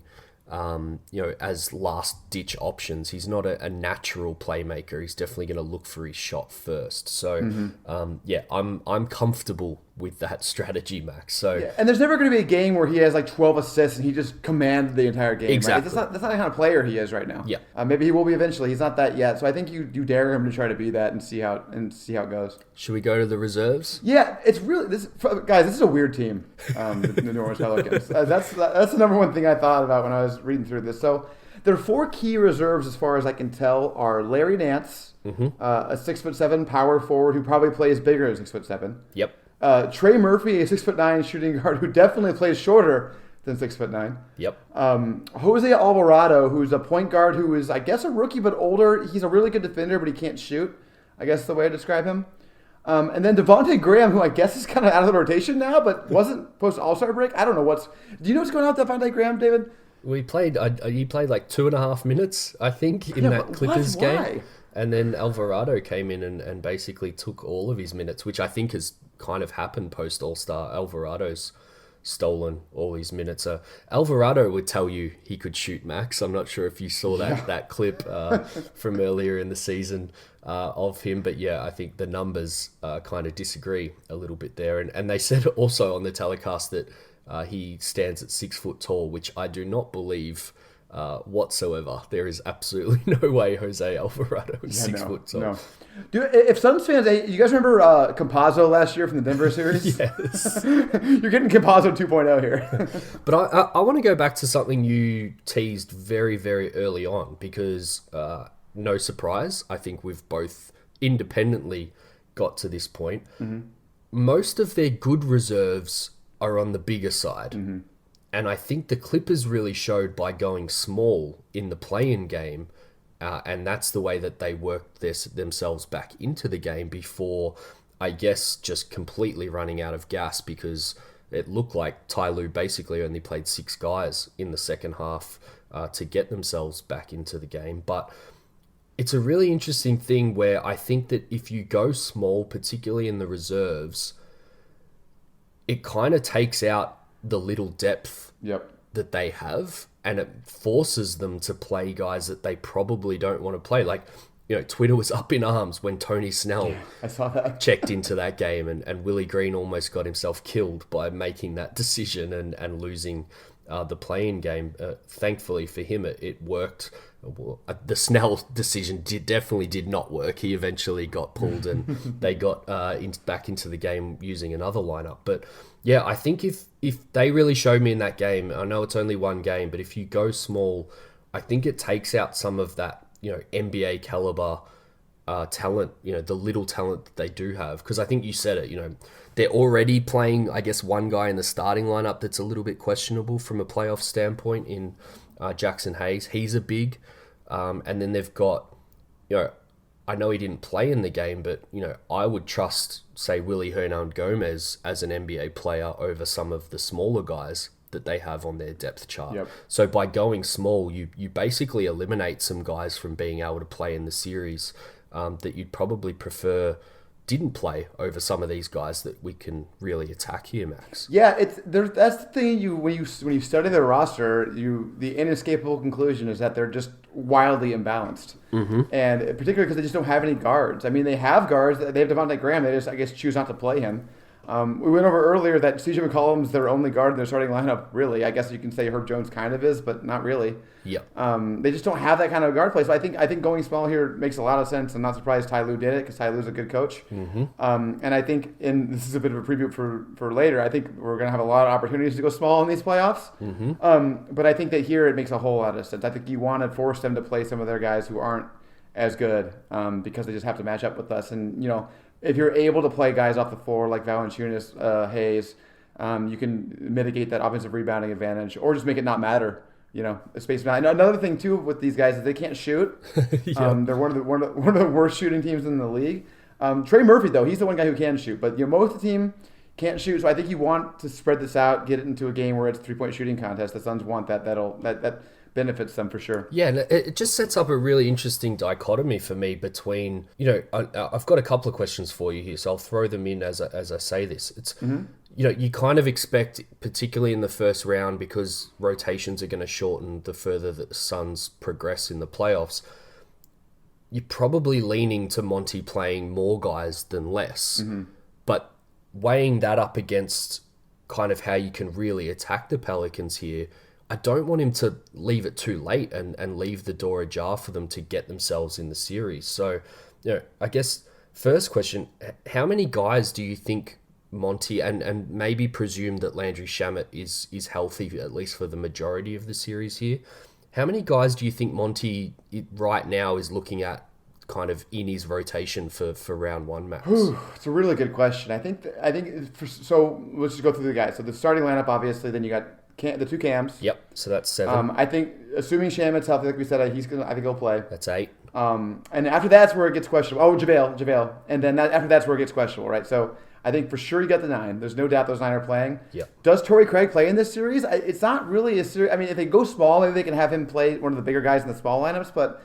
as last-ditch options. He's not a natural playmaker. He's definitely going to look for his shot first. So, I'm comfortable with that strategy, Max. So, yeah. And there's never going to be a game where he has like 12 assists and he just commanded the entire game. Exactly. Right? That's not the kind of player he is right now. Yeah. Maybe he will be eventually. He's not that yet. So I think you dare him to try to be that and see how it goes. Should we go to the reserves? Yeah, it's really this is a weird team. The New Orleans Pelicans. That's the number one thing I thought about when I was reading through this. So their 4 key reserves, as far as I can tell, are Larry Nance, a 6'7" power forward who probably plays bigger than 6'7". Yep. Trey Murphy, a 6'9" shooting guard who definitely plays shorter than 6'9". Yep. Jose Alvarado, who's a point guard who is, I guess, a rookie but older. He's a really good defender, but he can't shoot. I guess the way to describe him. And then Devontae Graham, who I guess is kind of out of the rotation now, but wasn't post All-Star break. I don't know do you know what's going on with Devontae Graham, David? He played like 2.5 minutes, I think, in that Clippers game. Why? And then Alvarado came in and basically took all of his minutes, which I think has kind of happened post All-Star. Alvarado's stolen all his minutes. Alvarado would tell you he could shoot, Max. I'm not sure if you saw that clip from earlier in the season of him. But yeah, I think the numbers kind of disagree a little bit there. And they said also on the telecast that he stands at 6 foot tall, which I do not believe whatsoever. There is absolutely no way Jose Alvarado is 6 foot tall. No. Dude, if Suns fans, you guys remember Campazzo last year from the Denver series? Yes. You're getting Campazzo 2.0 here. But I want to go back to something you teased very, very early on because no surprise, I think we've both independently got to this point. Mm-hmm. Most of their good reserves are on the bigger side. Mm-hmm. And I think the Clippers really showed by going small in the play-in game, and that's the way that they worked themselves back into the game before, I guess, just completely running out of gas because it looked like Ty Lue basically only played 6 guys in the second half to get themselves back into the game. But it's a really interesting thing where I think that if you go small, particularly in the reserves, it kind of takes out the little depth that they have, and it forces them to play guys that they probably don't want to play. Like, Twitter was up in arms when Tony Snell I saw that. checked into that game, and Willie Green almost got himself killed by making that decision and losing the play-in game. Thankfully for him, it worked. The Snell decision definitely did not work. He eventually got pulled and they got back into the game using another lineup. But yeah, I think if they really showed me in that game, I know it's only one game, but if you go small, I think it takes out some of that, NBA caliber talent, the little talent that they do have. Because I think you said it, they're already playing, I guess, one guy in the starting lineup that's a little bit questionable from a playoff standpoint in Jackson Hayes. He's a big. And then they've got, I know he didn't play in the game, but I would trust, say, Willy Hernangomez as an NBA player over some of the smaller guys that they have on their depth chart. Yep. So by going small, you basically eliminate some guys from being able to play in the series that you'd probably prefer didn't play over some of these guys that we can really attack here, Max. Yeah, that's the thing. When you study their roster, the inescapable conclusion is that they're just wildly imbalanced, and particularly because they just don't have any guards. I mean, they have guards. They have Devontae Graham. They just, I guess, choose not to play him. We went over earlier that CJ McCollum's their only guard in their starting lineup. Really, I guess you can say Herb Jones kind of is, but not really. Yep. They just don't have that kind of guard play. So I think going small here makes a lot of sense. I'm not surprised Ty Lue did it because Ty Lue's a good coach. And I think, this is a bit of a preview for later, I think we're going to have a lot of opportunities to go small in these playoffs. But I think that here it makes a whole lot of sense. I think you want to force them to play some of their guys who aren't as good because they just have to match up with us. And, if you're able to play guys off the floor like Valanciunas, Hayes, you can mitigate that offensive rebounding advantage or just make it not matter. Space. Another thing too with these guys is they can't shoot. They're one of the worst shooting teams in the league. Trey Murphy though, he's the one guy who can shoot, but most of the team can't shoot. So I think you want to spread this out, get it into a game where it's a 3-point shooting contest. The Suns want that. That benefits them for sure. Yeah, and it just sets up a really interesting dichotomy for me between, I've got a couple of questions for you here, so I'll throw them in as I say this. It's, you kind of expect, particularly in the first round, because rotations are going to shorten the further that the Suns progress in the playoffs, you're probably leaning to Monty playing more guys than less. But weighing that up against kind of how you can really attack the Pelicans here, I don't want him to leave it too late and leave the door ajar for them to get themselves in the series. So, I guess first question, how many guys do you think Monty, and maybe presume that Landry Shamet is healthy, at least for the majority of the series here, how many guys do you think Monty right now is looking at kind of in his rotation for round one, Max? It's a really good question. I think so let's just go through the guys. So the starting lineup, obviously, then you got the two Cams. Yep, so that's 7. I think, assuming Shamet's healthy, like we said, I think he'll play. That's 8. And after that's where it gets questionable. Oh, JaVale. And then after that's where it gets questionable, right? So I think for sure you got the 9. There's no doubt those 9 are playing. Yep. Does Torrey Craig play in this series? It's not really a series. I mean, if they go small, maybe they can have him play one of the bigger guys in the small lineups, but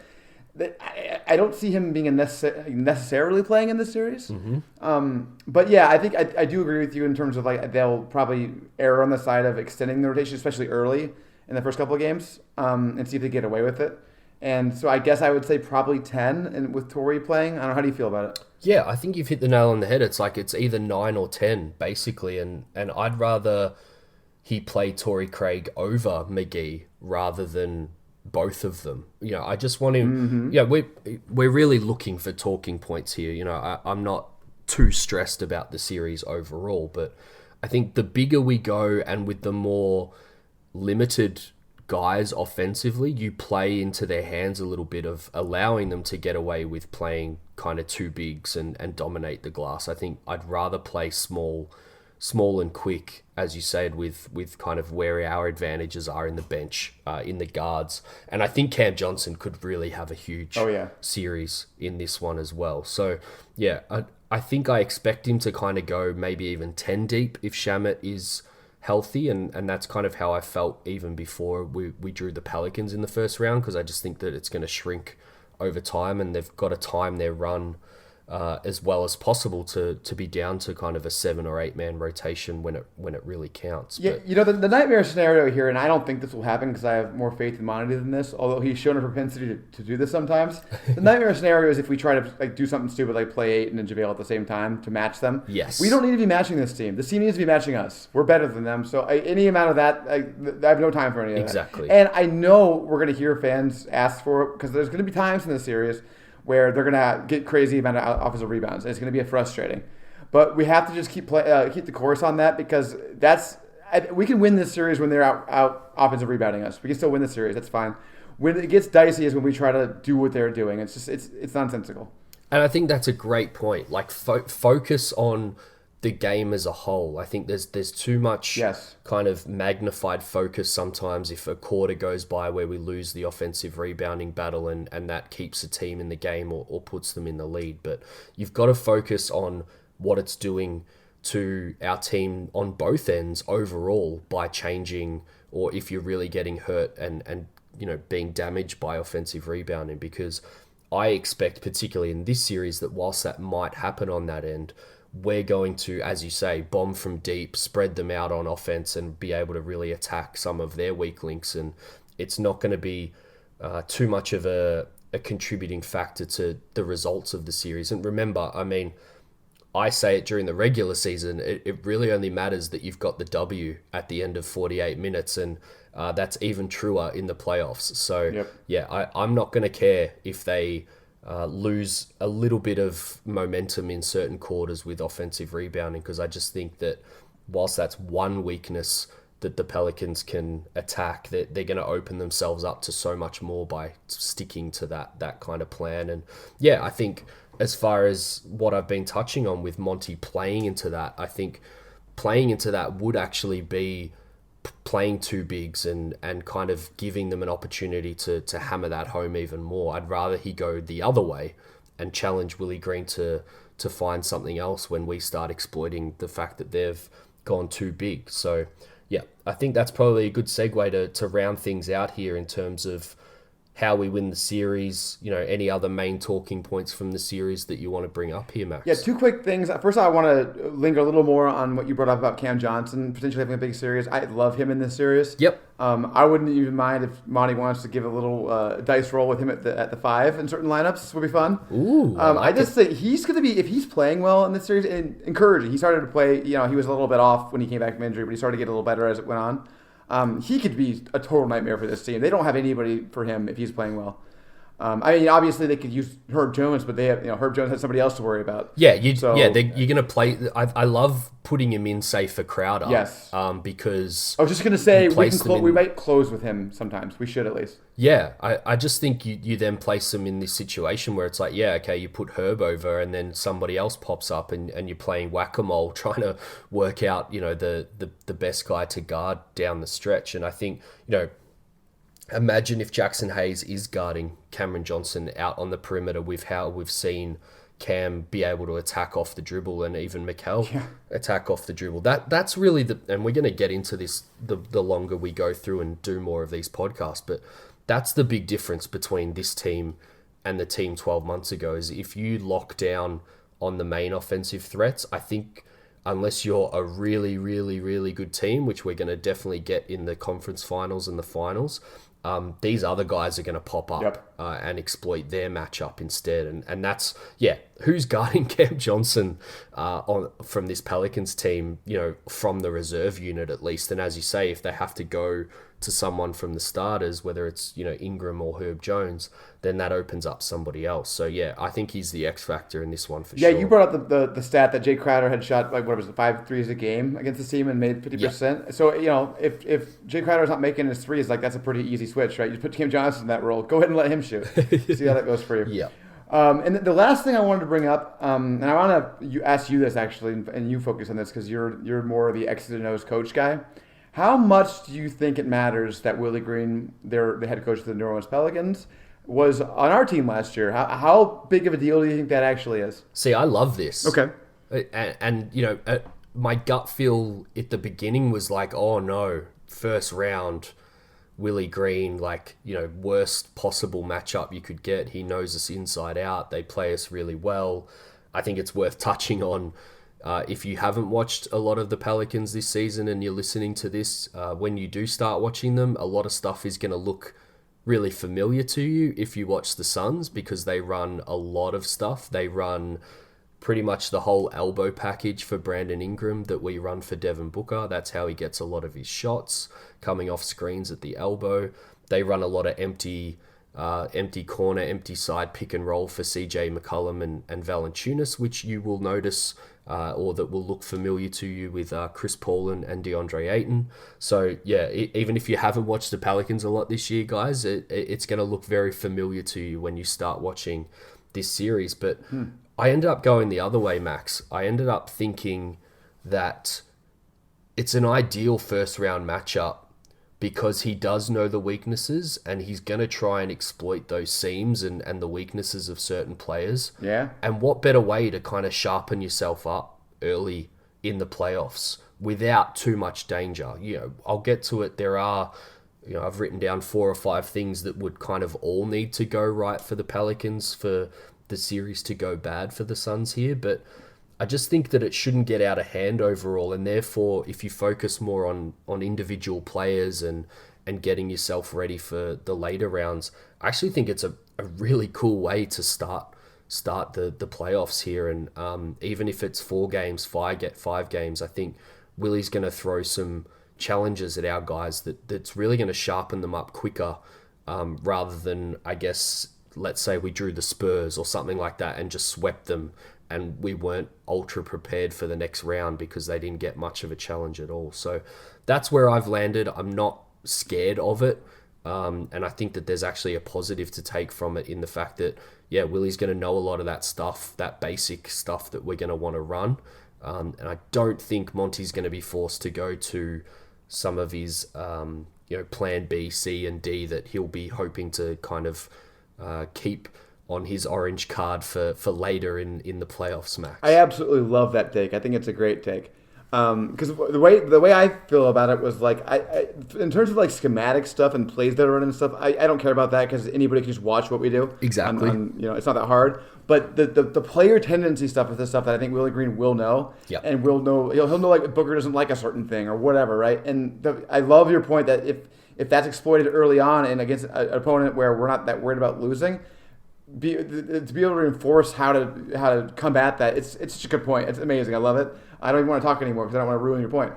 I don't see him being necessarily playing in this series. But yeah, I think I do agree with you in terms of they'll probably err on the side of extending the rotation, especially early in the first couple of games, and see if they get away with it. And so I guess I would say probably 10, and with Torrey playing. I don't know, how do you feel about it? Yeah, I think you've hit the nail on the head. It's it's either 9 or 10 basically, and I'd rather he play Torrey Craig over McGee rather than both of them. I just want him. We're really looking for talking points here. I'm not too stressed about the series overall, but I think the bigger we go and with the more limited guys offensively, you play into their hands a little bit of allowing them to get away with playing kind of 2 bigs and dominate the glass. I think I'd rather play small and quick, as you said, with kind of where our advantages are in the bench, in the guards. And I think Cam Johnson could really have a huge series in this one as well. So, yeah, I think I expect him to kind of go maybe even 10 deep if Shamet is healthy, and that's kind of how I felt even before we drew the Pelicans in the first round, because I just think that it's going to shrink over time, and they've got to time their run as well as possible to be down to kind of a 7 or 8 man rotation when it really counts. Yeah, the nightmare scenario here, and I don't think this will happen because I have more faith in Monty than this, although he's shown a propensity to do this sometimes. The nightmare scenario is if we try to do something stupid like play Ayton and JaVale at the same time to match them. Yes. We don't need to be matching this team. This team needs to be matching us. We're better than them. So any amount of that, I have no time for any of that. Exactly. And I know we're going to hear fans ask for it because there's going to be times in this series where they're going to get crazy amount of offensive rebounds. It's going to be frustrating. But we have to just keep the course on that, because we can win this series when they're out offensive rebounding us. We can still win the series. That's fine. When it gets dicey is when we try to do what they're doing. It's nonsensical. And I think that's a great point. Focus on the game as a whole. I think there's too much Yes. kind of magnified focus sometimes if a quarter goes by where we lose the offensive rebounding battle and that keeps a team in the game or puts them in the lead. But you've got to focus on what it's doing to our team on both ends overall by changing, or if you're really getting hurt and being damaged by offensive rebounding, because I expect, particularly in this series, that whilst that might happen on that end, we're going to, as you say, bomb from deep, spread them out on offense and be able to really attack some of their weak links. And it's not going to be too much of a contributing factor to the results of the series. And remember, I mean, I say it during the regular season, it really only matters that you've got the W at the end of 48 minutes. And that's even truer in the playoffs. So, I'm not going to care if they lose a little bit of momentum in certain quarters with offensive rebounding, because I just think that whilst that's one weakness that the Pelicans can attack, that they're going to open themselves up to so much more by sticking to that kind of plan. And I think as far as what I've been touching on with Monty playing into that, I think playing into that would actually be playing two bigs and kind of giving them an opportunity to hammer that home even more. I'd rather he go the other way and challenge Willie Green to find something else when we start exploiting the fact that they've gone too big. So, I think that's probably a good segue to round things out here in terms of how we win the series. Any other main talking points from the series that you want to bring up here, Max? Yeah, two quick things. First, I want to linger a little more on what you brought up about Cam Johnson potentially having a big series. I love him in this series. Yep. I wouldn't even mind if Monty wants to give a little dice roll with him at the 5 in certain lineups. This would be fun. Ooh, I just think he's going to be, if he's playing well in this series, and encouraging. He started to play, he was a little bit off when he came back from injury, but he started to get a little better as it went on. He could be a total nightmare for this team. They don't have anybody for him if he's playing well. Obviously they could use Herb Jones, but they have, Herb Jones has somebody else to worry about. Yeah, you're going to play. I love putting him in, say, for Crowder. Yes. Because I was just going to say we might close with him sometimes. We should at least. Yeah, I just think you then place him in this situation where it's like, you put Herb over and then somebody else pops up and you're playing whack-a-mole trying to work out, the best guy to guard down the stretch. And I think, imagine if Jackson Hayes is guarding Cameron Johnson out on the perimeter with how we've seen Cam be able to attack off the dribble and even Mikal attack off the dribble. That's really and we're going to get into this the longer we go through and do more of these podcasts, but that's the big difference between this team and the team 12 months ago is if you lock down on the main offensive threats, I think unless you're a really, really, really good team, which we're going to definitely get in the conference finals and the finals, these other guys are going to pop up and exploit their matchup instead. And that's, who's guarding Cam Johnson from this Pelicans team, from the reserve unit at least. And as you say, if they have to go to someone from the starters, whether it's, Ingram or Herb Jones, then that opens up somebody else. So, I think he's the X factor in this one for sure. Yeah, you brought up the stat that Jay Crowder had shot, 5 threes a game against this team and made 50%. Yep. So, if Jay Crowder's not making his threes, that's a pretty easy switch, right? You put Cam Johnson in that role. Go ahead and let him shoot. See how that goes for you. Yeah. And the last thing I wanted to bring up, and I want to ask you this actually, and you focus on this because you're more of the X's and O's coach guy. How much do you think it matters that Willie Green, the head coach of the New Orleans Pelicans, was on our team last year? How big of a deal do you think that actually is? See, I love this. Okay. And my gut feel at the beginning was like, oh no, first round, Willie Green, worst possible matchup you could get. He knows us inside out. They play us really well. I think it's worth touching on. If you haven't watched a lot of the Pelicans this season and you're listening to this, when you do start watching them, a lot of stuff is going to look really familiar to you if you watch the Suns because they run a lot of stuff. They run pretty much the whole elbow package for Brandon Ingram that we run for Devin Booker. That's how he gets a lot of his shots, coming off screens at the elbow. They run a lot of empty corner, empty side pick and roll for CJ McCollum and Valanciunas, which you will notice or that will look familiar to you with Chris Paul and DeAndre Ayton. So, even if you haven't watched the Pelicans a lot this year, guys, it's going to look very familiar to you when you start watching this series. But I ended up going the other way, Max. I ended up thinking that it's an ideal first round matchup because he does know the weaknesses and he's going to try and exploit those seams and the weaknesses of certain players. Yeah. And what better way to kind of sharpen yourself up early in the playoffs without too much danger? I'll get to it. There are, I've written down 4 or 5 things that would kind of all need to go right for the Pelicans for the series to go bad for the Suns here. But I just think that it shouldn't get out of hand overall, and therefore, if you focus more on individual players and getting yourself ready for the later rounds, I actually think it's a really cool way to start the playoffs here. And even if it's 4 games, 5 games, I think Willie's going to throw some challenges at our guys that's really going to sharpen them up quicker, rather than, I guess, let's say we drew the Spurs or something like that and just swept them, and we weren't ultra prepared for the next round because they didn't get much of a challenge at all. So that's where I've landed. I'm not scared of it. And I think that there's actually a positive to take from it in the fact that, Willie's going to know a lot of that stuff, that basic stuff that we're going to want to run. And I don't think Monty's going to be forced to go to some of his, plan B, C, and D that he'll be hoping to kind of keep on his orange card for later in the playoffs, Max. I absolutely love that take. I think it's a great take. Because the way I feel about it was like, I in terms of like schematic stuff and plays that are running and stuff, I don't care about that because anybody can just watch what we do. Exactly. It's not that hard. But the player tendency stuff is the stuff that I think Willie Green will know. Yep. And will know, he'll know like Booker doesn't like a certain thing or whatever, right? And I love your point that if that's exploited early on and against an opponent where we're not that worried about losing, to be able to reinforce how to combat that, it's such a good point. It's amazing. I love it. I don't even want to talk anymore because I don't want to ruin your point.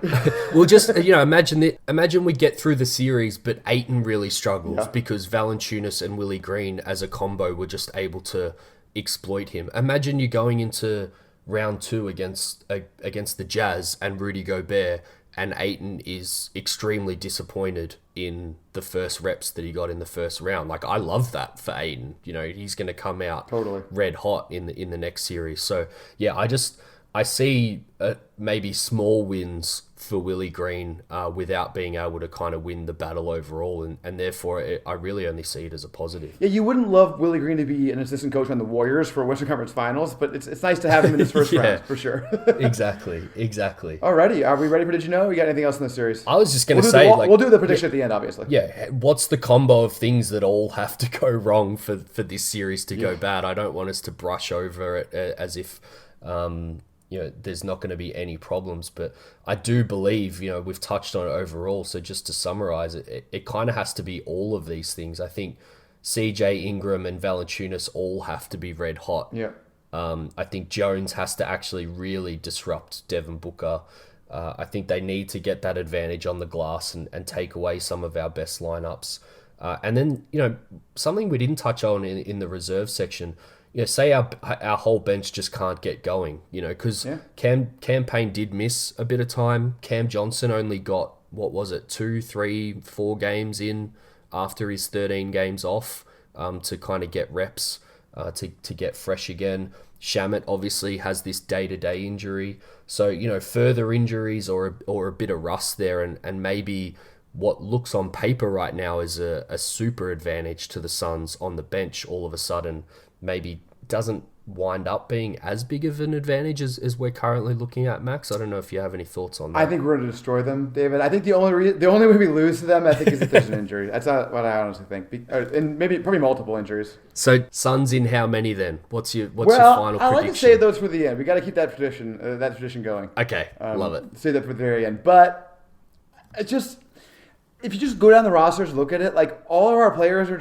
Well, just imagine we get through the series, but Ayton really struggles because Valanciunas and Willie Green as a combo were just able to exploit him. Imagine you going into round 2 against the Jazz and Rudy Gobert, and Ayton is extremely disappointed in the first reps that he got in the first round. Like, I love that for Ayton. He's going to come out totally red hot in the next series. So yeah, I see maybe small wins for Willie Green without being able to kind of win the battle overall, and therefore I really only see it as a positive. Yeah, you wouldn't love Willie Green to be an assistant coach on the Warriors for Western Conference Finals, but it's nice to have him in his first round for sure. Exactly. Alrighty, are we ready for Did You Know? You got anything else in the series? I was just going to say, we'll do the prediction at the end, obviously. Yeah, what's the combo of things that all have to go wrong for this series to go bad? I don't want us to brush over it as if there's not going to be any problems, but I do believe, we've touched on it overall. So just to summarize it kind of has to be all of these things. I think CJ, Ingram, and Valanciunas all have to be red hot. Yeah. I think Jones has to actually really disrupt Devin Booker. I think they need to get that advantage on the glass and take away some of our best lineups. And then, something we didn't touch on in the reserve section, say our whole bench just can't get going, because Cam Payne did miss a bit of time. Cam Johnson only got, 2, 3, 4 games in after his 13 games off to kind of get reps, to get fresh again. Shamet obviously has this day-to-day injury. So, further injuries or a bit of rust there and maybe what looks on paper right now is a super advantage to the Suns on the bench all of a sudden maybe doesn't wind up being as big of an advantage as we're currently looking at, Max. I don't know if you have any thoughts on that. I think we're going to destroy them, David. I think the only way we lose to them, I think, is if there's an injury. That's not what I honestly think. And probably multiple injuries. So Suns in how many then? What's your final prediction? I like to save those for the end. We got to keep that tradition going. Okay, love it. Save that for the very end. But it's just, if you just go down the rosters and look at it, like all of our players we're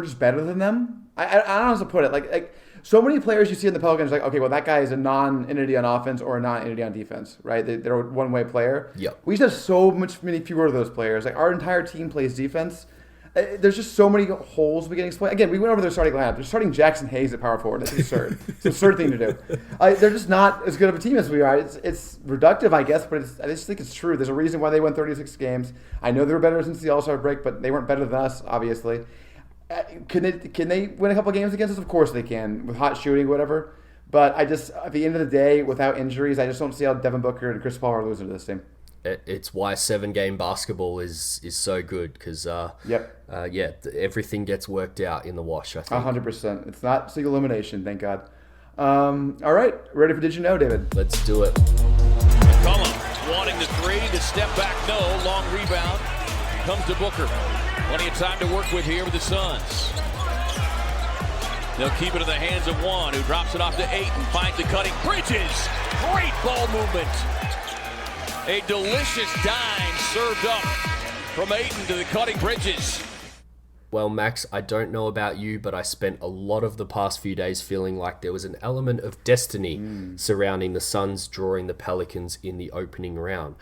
just better than them. I don't know how to put it. Like so many players you see in the Pelicans, like, okay, well, that guy is a non-entity on offense or a non-entity on defense, right? They're a one-way player. Yep. We just have many fewer of those players. Like, our entire team plays defense. There's just so many holes we can exploit. Again, we went over their starting lineup. They're starting Jackson Hayes at power forward. That's absurd. It's an absurd thing to do. They're just not as good of a team as we are. It's reductive, I guess, but I just think it's true. There's a reason why they won 36 games. I know they were better since the All-Star break, but they weren't better than us, obviously. Can they win a couple of games against us? Of course they can, with hot shooting, whatever. But I just, at the end of the day, without injuries, I just don't see how Devin Booker and Chris Paul are losing to this team. It's why 7-game basketball is so good because everything gets worked out in the wash, I think. 100%. It's not single elimination, thank God. All right, ready for Did You Know, David? Let's do it. McCollum wanting the three to step back, no. Long rebound. Comes to Booker. Plenty of time to work with here with the Suns. They'll keep it in the hands of Juan, who drops it off to Ayton. Finds the cutting. Bridges. Great ball movement. A delicious dime served up from Ayton to the cutting Bridges. Well, Max, I don't know about you, but I spent a lot of the past few days feeling like there was an element of destiny surrounding the Suns drawing the Pelicans in the opening round.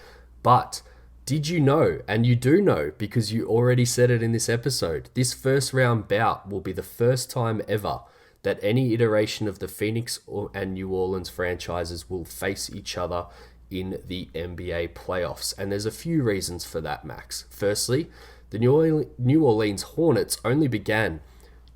But did you know, and you do know because you already said it in this episode, this first round bout will be the first time ever that any iteration of the Phoenix and New Orleans franchises will face each other in the NBA playoffs. And there's a few reasons for that, Max. Firstly, the New Orleans Hornets only began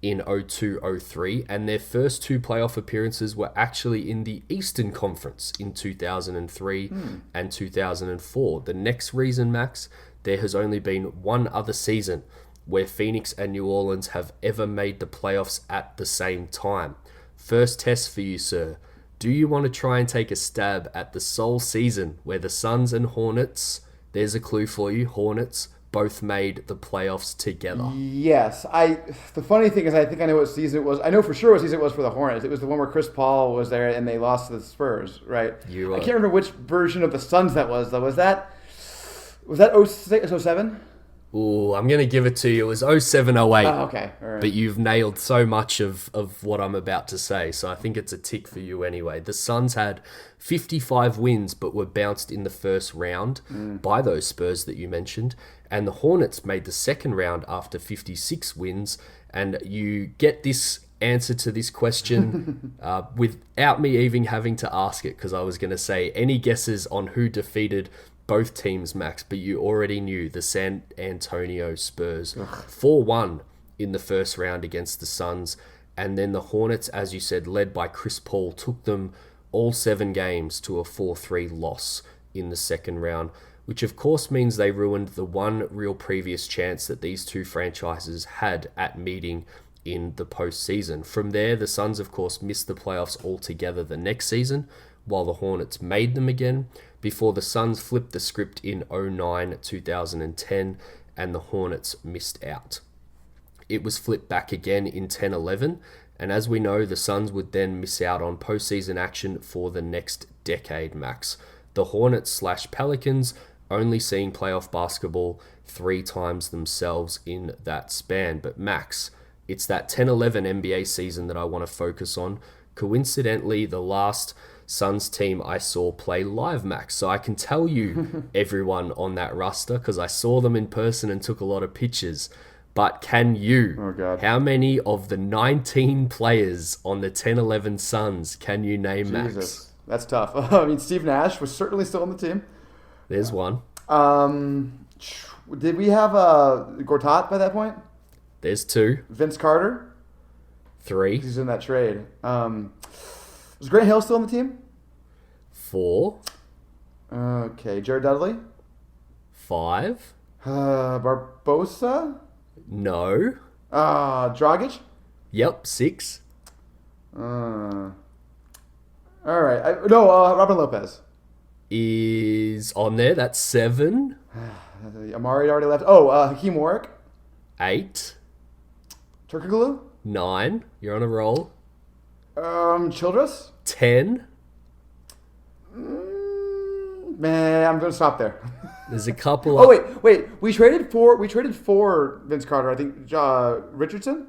in 02-03, and their first two playoff appearances were actually in the Eastern Conference in 2003 and 2004. The next reason, Max, there has only been one other season where Phoenix and New Orleans have ever made the playoffs at the same time. First test for you, sir. Do you want to try and take a stab at the sole season where the Suns and Hornets, there's a clue for you, Hornets, both made the playoffs together? Yes. The funny thing is I think I know what season it was. I know for sure what season it was for the Hornets. It was the one where Chris Paul was there and they lost to the Spurs, right? I can't remember which version of the Suns that was, though. Was that 06, 07? Ooh, I'm going to give it to you. It was 07-08. Oh, okay. All right. But you've nailed so much of what I'm about to say, so I think it's a tick for you anyway. The Suns had 55 wins, but were bounced in the first round by those Spurs that you mentioned. And the Hornets made the second round after 56 wins. And you get this answer to this question without me even having to ask it, because I was going to say, any guesses on who defeated both teams, Max? But you already knew the San Antonio Spurs 4-1 in the first round against the Suns. And then the Hornets, as you said, led by Chris Paul, took them all 7 games to a 4-3 loss in the second round, which of course means they ruined the one real previous chance that these two franchises had at meeting in the postseason. From there, the Suns, of course, missed the playoffs altogether the next season, while the Hornets made them again, before the Suns flipped the script in 2009-2010, and the Hornets missed out. It was flipped back again in 10-11, and as we know, the Suns would then miss out on postseason action for the next decade, Max. The Hornets/Pelicans only seeing playoff basketball 3 times themselves in that span. But Max, it's that 10-11 NBA season that I want to focus on. Coincidentally, the last Suns team I saw play live, Max. So I can tell you everyone on that roster because I saw them in person and took a lot of pictures. But can you, how many of the 19 players on the 10-11 Suns can you name, Max? Jesus, that's tough. I mean, Steve Nash was certainly still on the team. There's one. Did we have Gortat by that point? There's 2. Vince Carter? 3. He's in that trade. Was Grant Hill still on the team? 4. Okay. Jared Dudley? 5. Barbosa? No. Dragic? Yep, 6. All right. Robin Lopez is on there. That's 7. Amari already left. Hakeem Warwick. 8. Turkoglu. 9. You're on a roll. Childress. 10. Man, I'm gonna stop there. There's a couple. Wait. We traded for Vince Carter. I think Richardson.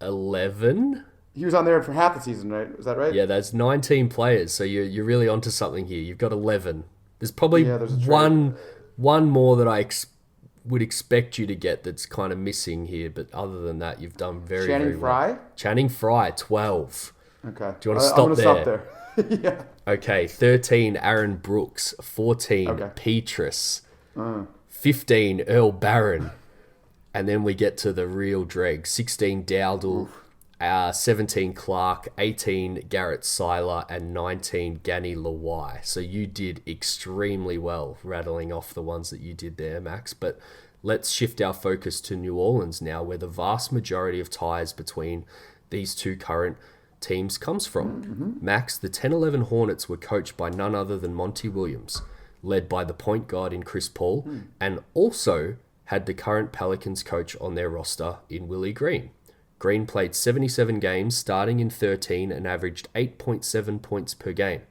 11. He was on there for half the season, right? Is that right? Yeah, that's 19 players. So you're really onto something here. You've got 11. There's probably there's one more that I would expect you to get that's kind of missing here. But other than that, you've done very well. Channing Frye? Channing Frye, 12. Okay. Do you want to stop there? I'm going to stop there. Yeah. Okay, 13, Aaron Brooks. 14, Petrus. 15, Earl Barron. And then we get to the real dreg. 16, Dowdle. 17 Clark, 18 Garrett Seiler, and 19 Gani Lawai. So you did extremely well rattling off the ones that you did there, Max. But let's shift our focus to New Orleans now, where the vast majority of ties between these two current teams comes from. Max, the 10-11 Hornets were coached by none other than Monty Williams, led by the point guard in Chris Paul, and also had the current Pelicans coach on their roster in Willie Green. Green played 77 games, starting in 13, and averaged 8.7 points per game.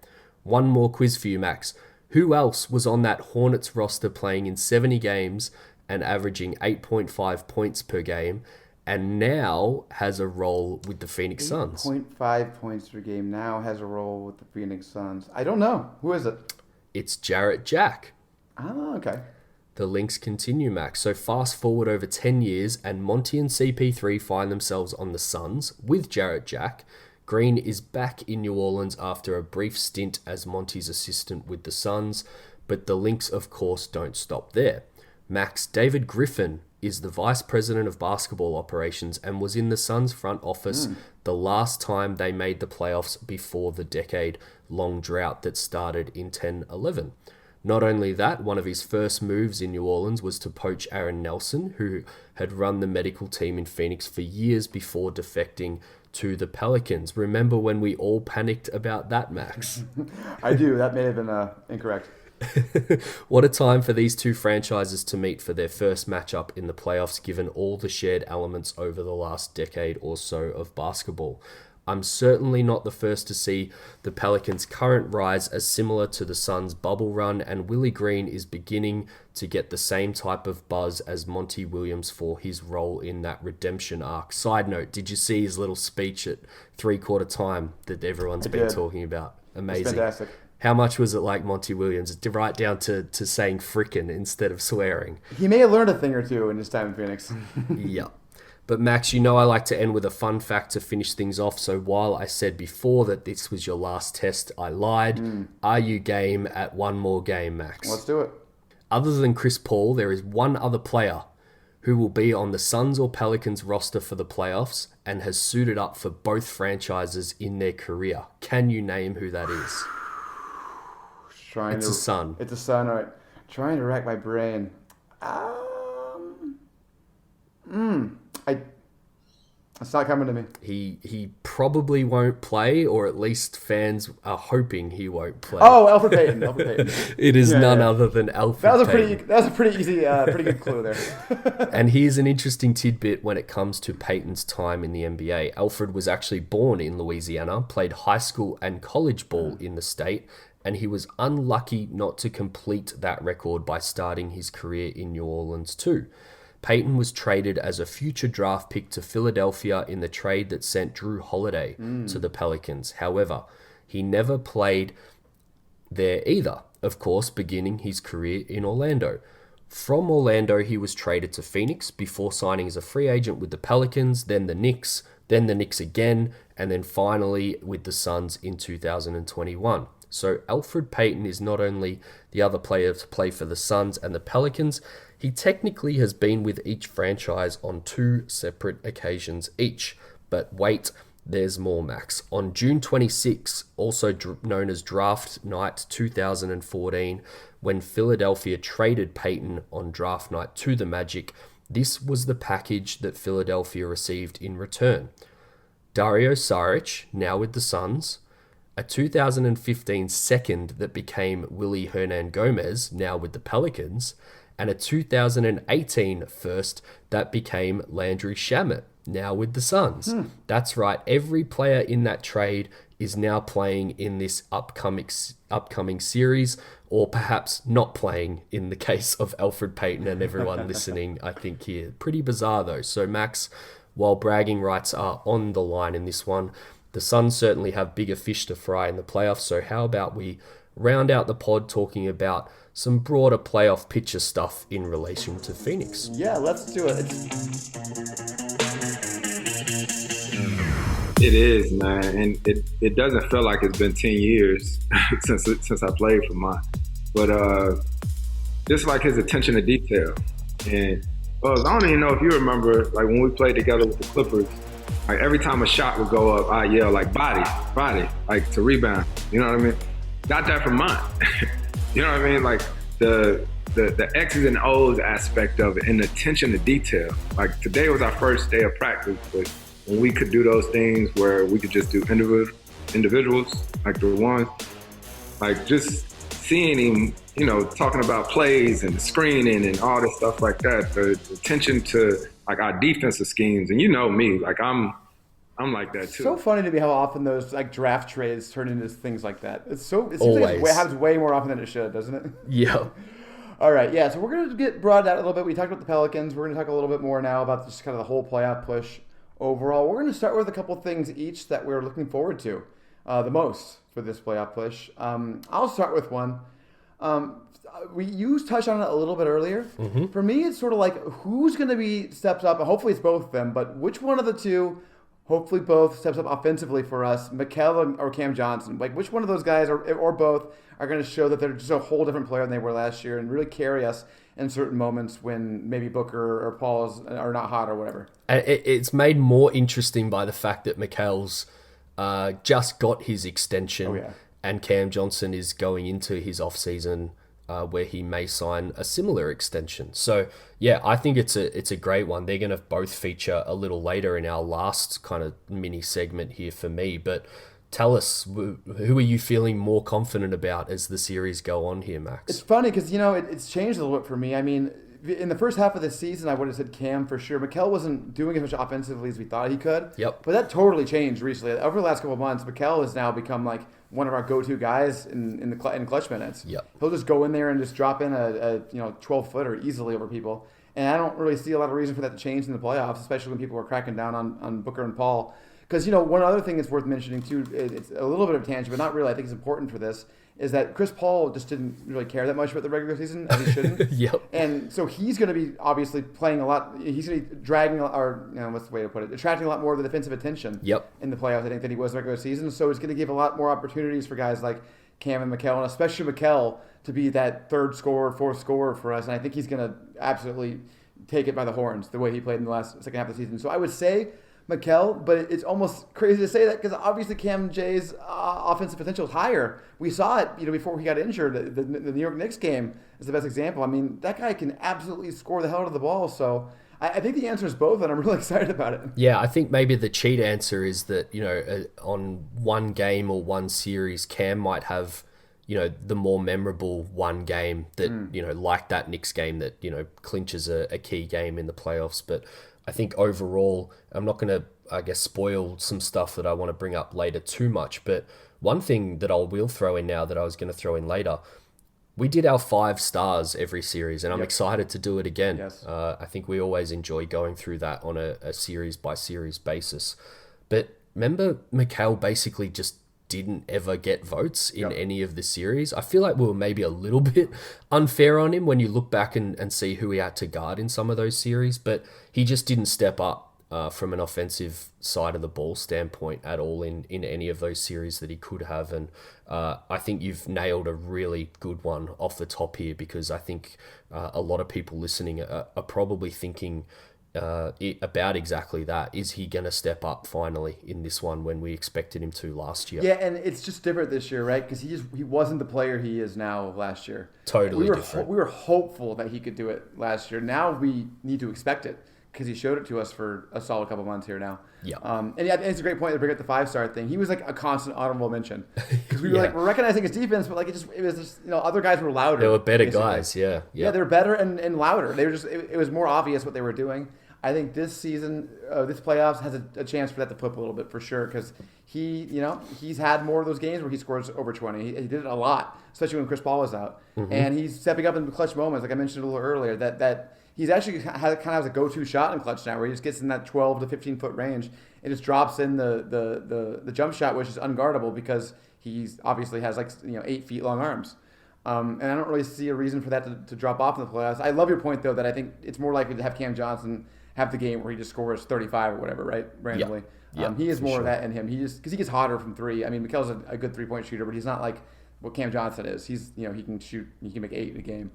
One more quiz for you, Max. Who else was on that Hornets roster playing in 70 games and averaging 8.5 points per game, and now has a role with the Phoenix Suns? 8.5 points per game, now has a role with the Phoenix Suns. I don't know. Who is it? It's Jarrett Jack. Oh, okay. The links continue, Max. So fast forward over 10 years and Monty and CP3 find themselves on the Suns with Jarrett Jack. Green is back in New Orleans after a brief stint as Monty's assistant with the Suns, but the links, of course, don't stop there. Max, David Griffin is the vice president of basketball operations and was in the Suns front office the last time they made the playoffs before the decade-long drought that started in 10-11. Not only that, one of his first moves in New Orleans was to poach Aaron Nelson, who had run the medical team in Phoenix for years before defecting to the Pelicans. Remember when we all panicked about that, Max? I do. That may have been incorrect. What a time for these two franchises to meet for their first matchup in the playoffs, given all the shared elements over the last decade or so of basketball. I'm certainly not the first to see the Pelicans' current rise as similar to the Suns' bubble run, and Willie Green is beginning to get the same type of buzz as Monty Williams for his role in that redemption arc. Side note, did you see his little speech at three-quarter time that everyone's been talking about? Amazing. It's fantastic. How much was it like Monty Williams? Right down to saying frickin' instead of swearing. He may have learned a thing or two in his time in Phoenix. Yeah. But Max, you know I like to end with a fun fact to finish things off. So while I said before that this was your last test, I lied. Are you game at one more game, Max? Let's do it. Other than Chris Paul, there is one other player who will be on the Suns or Pelicans roster for the playoffs and has suited up for both franchises in their career. Can you name who that is? It's a Sun. It's a Sun, all right. Trying to rack my brain. It's not coming to me. He probably won't play, or at least fans are hoping he won't play. Oh, Elfrid Payton. Elfrid Payton. It is none other than Elfrid Payton. That was a pretty easy, pretty good clue there. And here's an interesting tidbit when it comes to Payton's time in the NBA. Elfrid was actually born in Louisiana, played high school and college ball in the state, and he was unlucky not to complete that record by starting his career in New Orleans too. Payton was traded as a future draft pick to Philadelphia in the trade that sent Drew Holiday to the Pelicans. However, he never played there either, of course, beginning his career in Orlando. From Orlando, he was traded to Phoenix before signing as a free agent with the Pelicans, then the Knicks again, and then finally with the Suns in 2021. So Elfrid Payton is not only the other player to play for the Suns and the Pelicans, he technically has been with each franchise on two separate occasions each. But wait, there's more, Max. On June 26, also known as Draft Night 2014, when Philadelphia traded Payton on Draft Night to the Magic, this was the package that Philadelphia received in return. Dario Saric, now with the Suns, a 2015 second that became Willie Hernangomez, now with the Pelicans, and a 2018 first that became Landry Shamet, now with the Suns. That's right, every player in that trade is now playing in this upcoming series, or perhaps not playing in the case of Elfrid Payton and everyone listening, I think here. Pretty bizarre though. So Max, while bragging rights are on the line in this one, the Suns certainly have bigger fish to fry in the playoffs, so how about we round out the pod talking about some broader playoff picture stuff in relation to Phoenix? Yeah, let's do it. It is, man, and it doesn't feel like it's been 10 years since I played for mine. But just like his attention to detail. And I don't even know if you remember, like when we played together with the Clippers, Like every time a shot would go up, I yell like body, like to rebound. You know what I mean? Got that from mine. You know what I mean? Like the X's and O's aspect of it and the attention to detail. Like today was our first day of practice, but when we could do those things where we could just do individuals, like the ones, like just seeing him, you know, talking about plays and screening and all this stuff like that, the attention to like our defensive schemes. And you know me, like I'm like that too. So funny to me how often those like draft trades turn into things like that. It seems Always. like it happens way more often than it should, doesn't it? Yeah. All right, yeah. So we're gonna get broad out a little bit. We talked about the Pelicans. We're gonna talk a little bit more now about just kind of the whole playoff push overall. We're gonna start with a couple things each that we're looking forward to the most for this playoff push. I'll start with one. You touched on it a little bit earlier. Mm-hmm. For me, it's sort of like who's going to be steps up, and hopefully it's both of them, but which one of the two, hopefully both, steps up offensively for us, Mikal or Cam Johnson? Like which one of those guys or both are going to show that they're just a whole different player than they were last year and really carry us in certain moments when maybe Booker or Paul are not hot or whatever? It's made more interesting by the fact that Mikal's just got his extension, and Cam Johnson is going into his offseason where he may sign a similar extension. So, yeah, I think it's a great one. They're going to both feature a little later in our last kind of mini segment here for me. But tell us, who are you feeling more confident about as the series go on here, Max? It's funny because, you know, it's changed a little bit for me. I mean, in the first half of the season, I would have said Cam for sure. Mikal wasn't doing as much offensively as we thought he could. Yep. But that totally changed recently. Over the last couple of months, Mikal has now become like one of our go-to guys in clutch minutes. Yep. He'll just go in there and just drop in a 12-footer easily over people. And I don't really see a lot of reason for that to change in the playoffs, especially when people are cracking down on Booker and Paul. Because, you know, one other thing that's worth mentioning, too, it's a little bit of a tangent, but not really, I think it's important for this, is that Chris Paul just didn't really care that much about the regular season, as he shouldn't. Yep. And so he's going to be obviously playing a lot. He's going to be dragging, or what's the way to put it, attracting a lot more of the defensive attention in the playoffs, I think, than he was in the regular season. So it's going to give a lot more opportunities for guys like Cam and Mikal, and especially Mikal, to be that third scorer, fourth scorer for us. And I think he's going to absolutely take it by the horns the way he played in the second half of the season. So I would say Mikal, but it's almost crazy to say that because obviously Cam J's offensive potential is higher. We saw it, before he got injured. The New York Knicks game is the best example. I mean, that guy can absolutely score the hell out of the ball. So I think the answer is both, and I'm really excited about it. Yeah, I think maybe the cheat answer is that on one game or one series, Cam might have the more memorable one game that like that Knicks game that clinches a key game in the playoffs, but. I think overall, I'm not going to, I guess, spoil some stuff that I want to bring up later too much. But one thing that I will throw in now that I was going to throw in later, we did our 5 stars every series, and I'm excited to do it again. Yes. I think we always enjoy going through that on a series-by-series basis. But remember, Mikal basically just didn't ever get votes in any of the series. I feel like we were maybe a little bit unfair on him when you look back and see who he had to guard in some of those series, but he just didn't step up from an offensive side of the ball standpoint at all in any of those series that he could have. And I think you've nailed a really good one off the top here, because I think a lot of people listening are probably thinking about exactly that. Is he going to step up finally in this one when we expected him to last year? Yeah, and it's just different this year, right? Because he wasn't the player he is now last year. Totally different. We were hopeful that he could do it last year. Now we need to expect it because he showed it to us for a solid couple months here now. Yeah. And it's a great point to bring up the 5-star thing. He was like a constant honorable mention because we were we're recognizing his defense, but it was just other guys were louder. They were better guys. Yeah. Yeah, they were better and louder. They were just it was more obvious what they were doing. I think this season, this playoffs has a chance for that to flip a little bit for sure, because he's had more of those games where he scores over 20. He did it a lot, especially when Chris Paul was out, and he's stepping up in the clutch moments, like I mentioned a little earlier. That he's actually kind of has a go-to shot in clutch now, where he just gets in that 12 to 15 foot range and just drops in the jump shot, which is unguardable because he's obviously has 8 feet long arms. And I don't really see a reason for that to drop off in the playoffs. I love your point though that I think it's more likely to have Cam Johnson have the game where he just scores 35 or whatever, right? Randomly. He is more of that in him. Because he gets hotter from 3. I mean, Mikal's a good 3-point shooter, but he's not like what Cam Johnson is. He's he can shoot, he can make 8 in a game.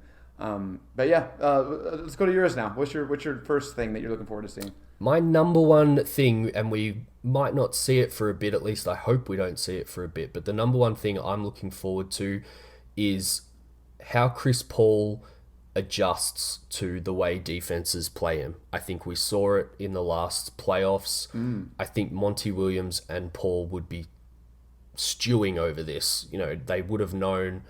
But yeah, let's go to yours now. What's your first thing that you're looking forward to seeing? My number one thing, and we might not see it for a bit, at least I hope we don't see it for a bit, but the number one thing I'm looking forward to is how Chris Paul adjusts to the way defenses play him. I think we saw it in the last playoffs. I think Monty Williams and Paul would be stewing over this. They would have known,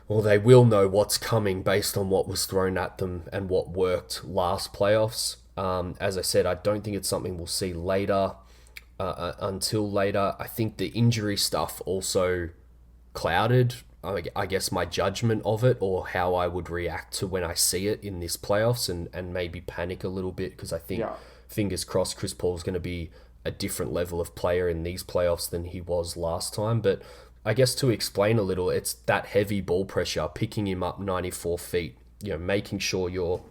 or they will know what's coming based on what was thrown at them and what worked last playoffs. As I said, I don't think it's something we'll see later, until later. I think the injury stuff also clouded, I guess, my judgment of it, or how I would react to when I see it in this playoffs, and maybe panic a little bit, because I think, fingers crossed, Chris Paul's going to be a different level of player in these playoffs than he was last time. But I guess to explain a little, it's that heavy ball pressure, picking him up 94 feet, making sure you're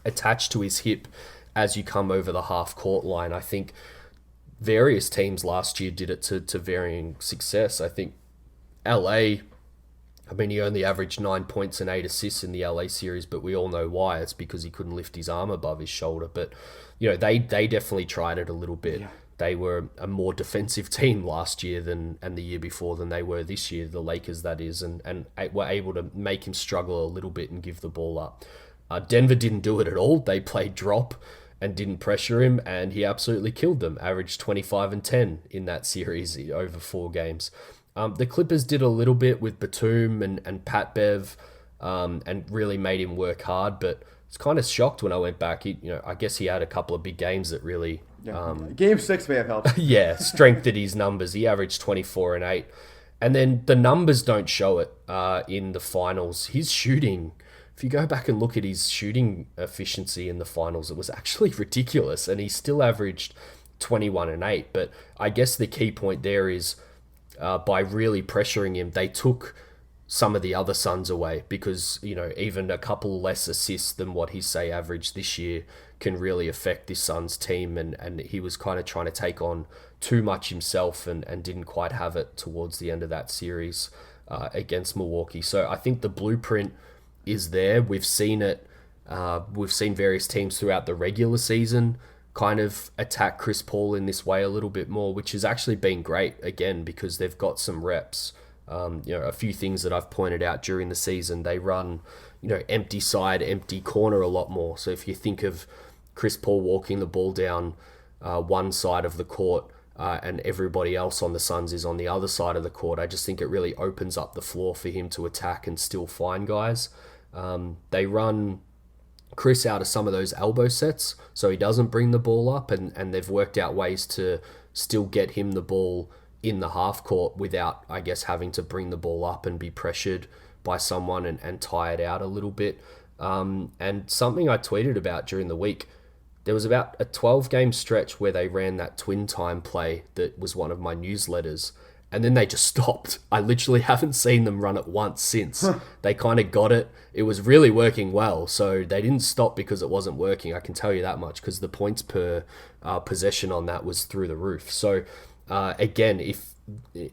attached to his hip as you come over the half court line. I think various teams last year did it to varying success. I think LA, he only averaged 9 points and 8 assists in the LA series, but we all know why. It's because he couldn't lift his arm above his shoulder. But, they definitely tried it a little bit. Yeah. They were a more defensive team last year and the year before than they were this year, the Lakers, that is, and were able to make him struggle a little bit and give the ball up. Denver didn't do it at all. They played drop and didn't pressure him, and he absolutely killed them. Averaged 25 and 10 in that series over 4 games. The Clippers did a little bit with Batum and Pat Bev, and really made him work hard, but I was kind of shocked when I went back. I guess he had a couple of big games that really... Game 6 may have helped. Strengthened his numbers. He averaged 24 and 8. And then the numbers don't show it in the finals. His shooting... If you go back and look at his shooting efficiency in the finals, it was actually ridiculous, and he still averaged 21 and 8. But I guess the key point there is by really pressuring him, they took some of the other Suns away, because even a couple less assists than what he averaged this year can really affect this Suns team, and he was kind of trying to take on too much himself and didn't quite have it towards the end of that series against Milwaukee. So I think the blueprint is there. We've seen it. We've seen various teams throughout the regular season kind of attack Chris Paul in this way a little bit more, which has actually been great, again, because they've got some reps. A few things that I've pointed out during the season, they run, empty side, empty corner a lot more. So if you think of Chris Paul walking the ball down one side of the court, and everybody else on the Suns is on the other side of the court, I just think it really opens up the floor for him to attack and still find guys. They run Chris out of some of those elbow sets, so he doesn't bring the ball up, and they've worked out ways to still get him the ball in the half court without, I guess, having to bring the ball up and be pressured by someone and tie it out a little bit. And something I tweeted about during the week, there was about a 12-game stretch where they ran that twin time play that was one of my newsletters, and then they just stopped. I literally haven't seen them run it once since. They kind of got it. It was really working well, so they didn't stop because it wasn't working. I can tell you that much, because the points per possession on that was through the roof. So again, if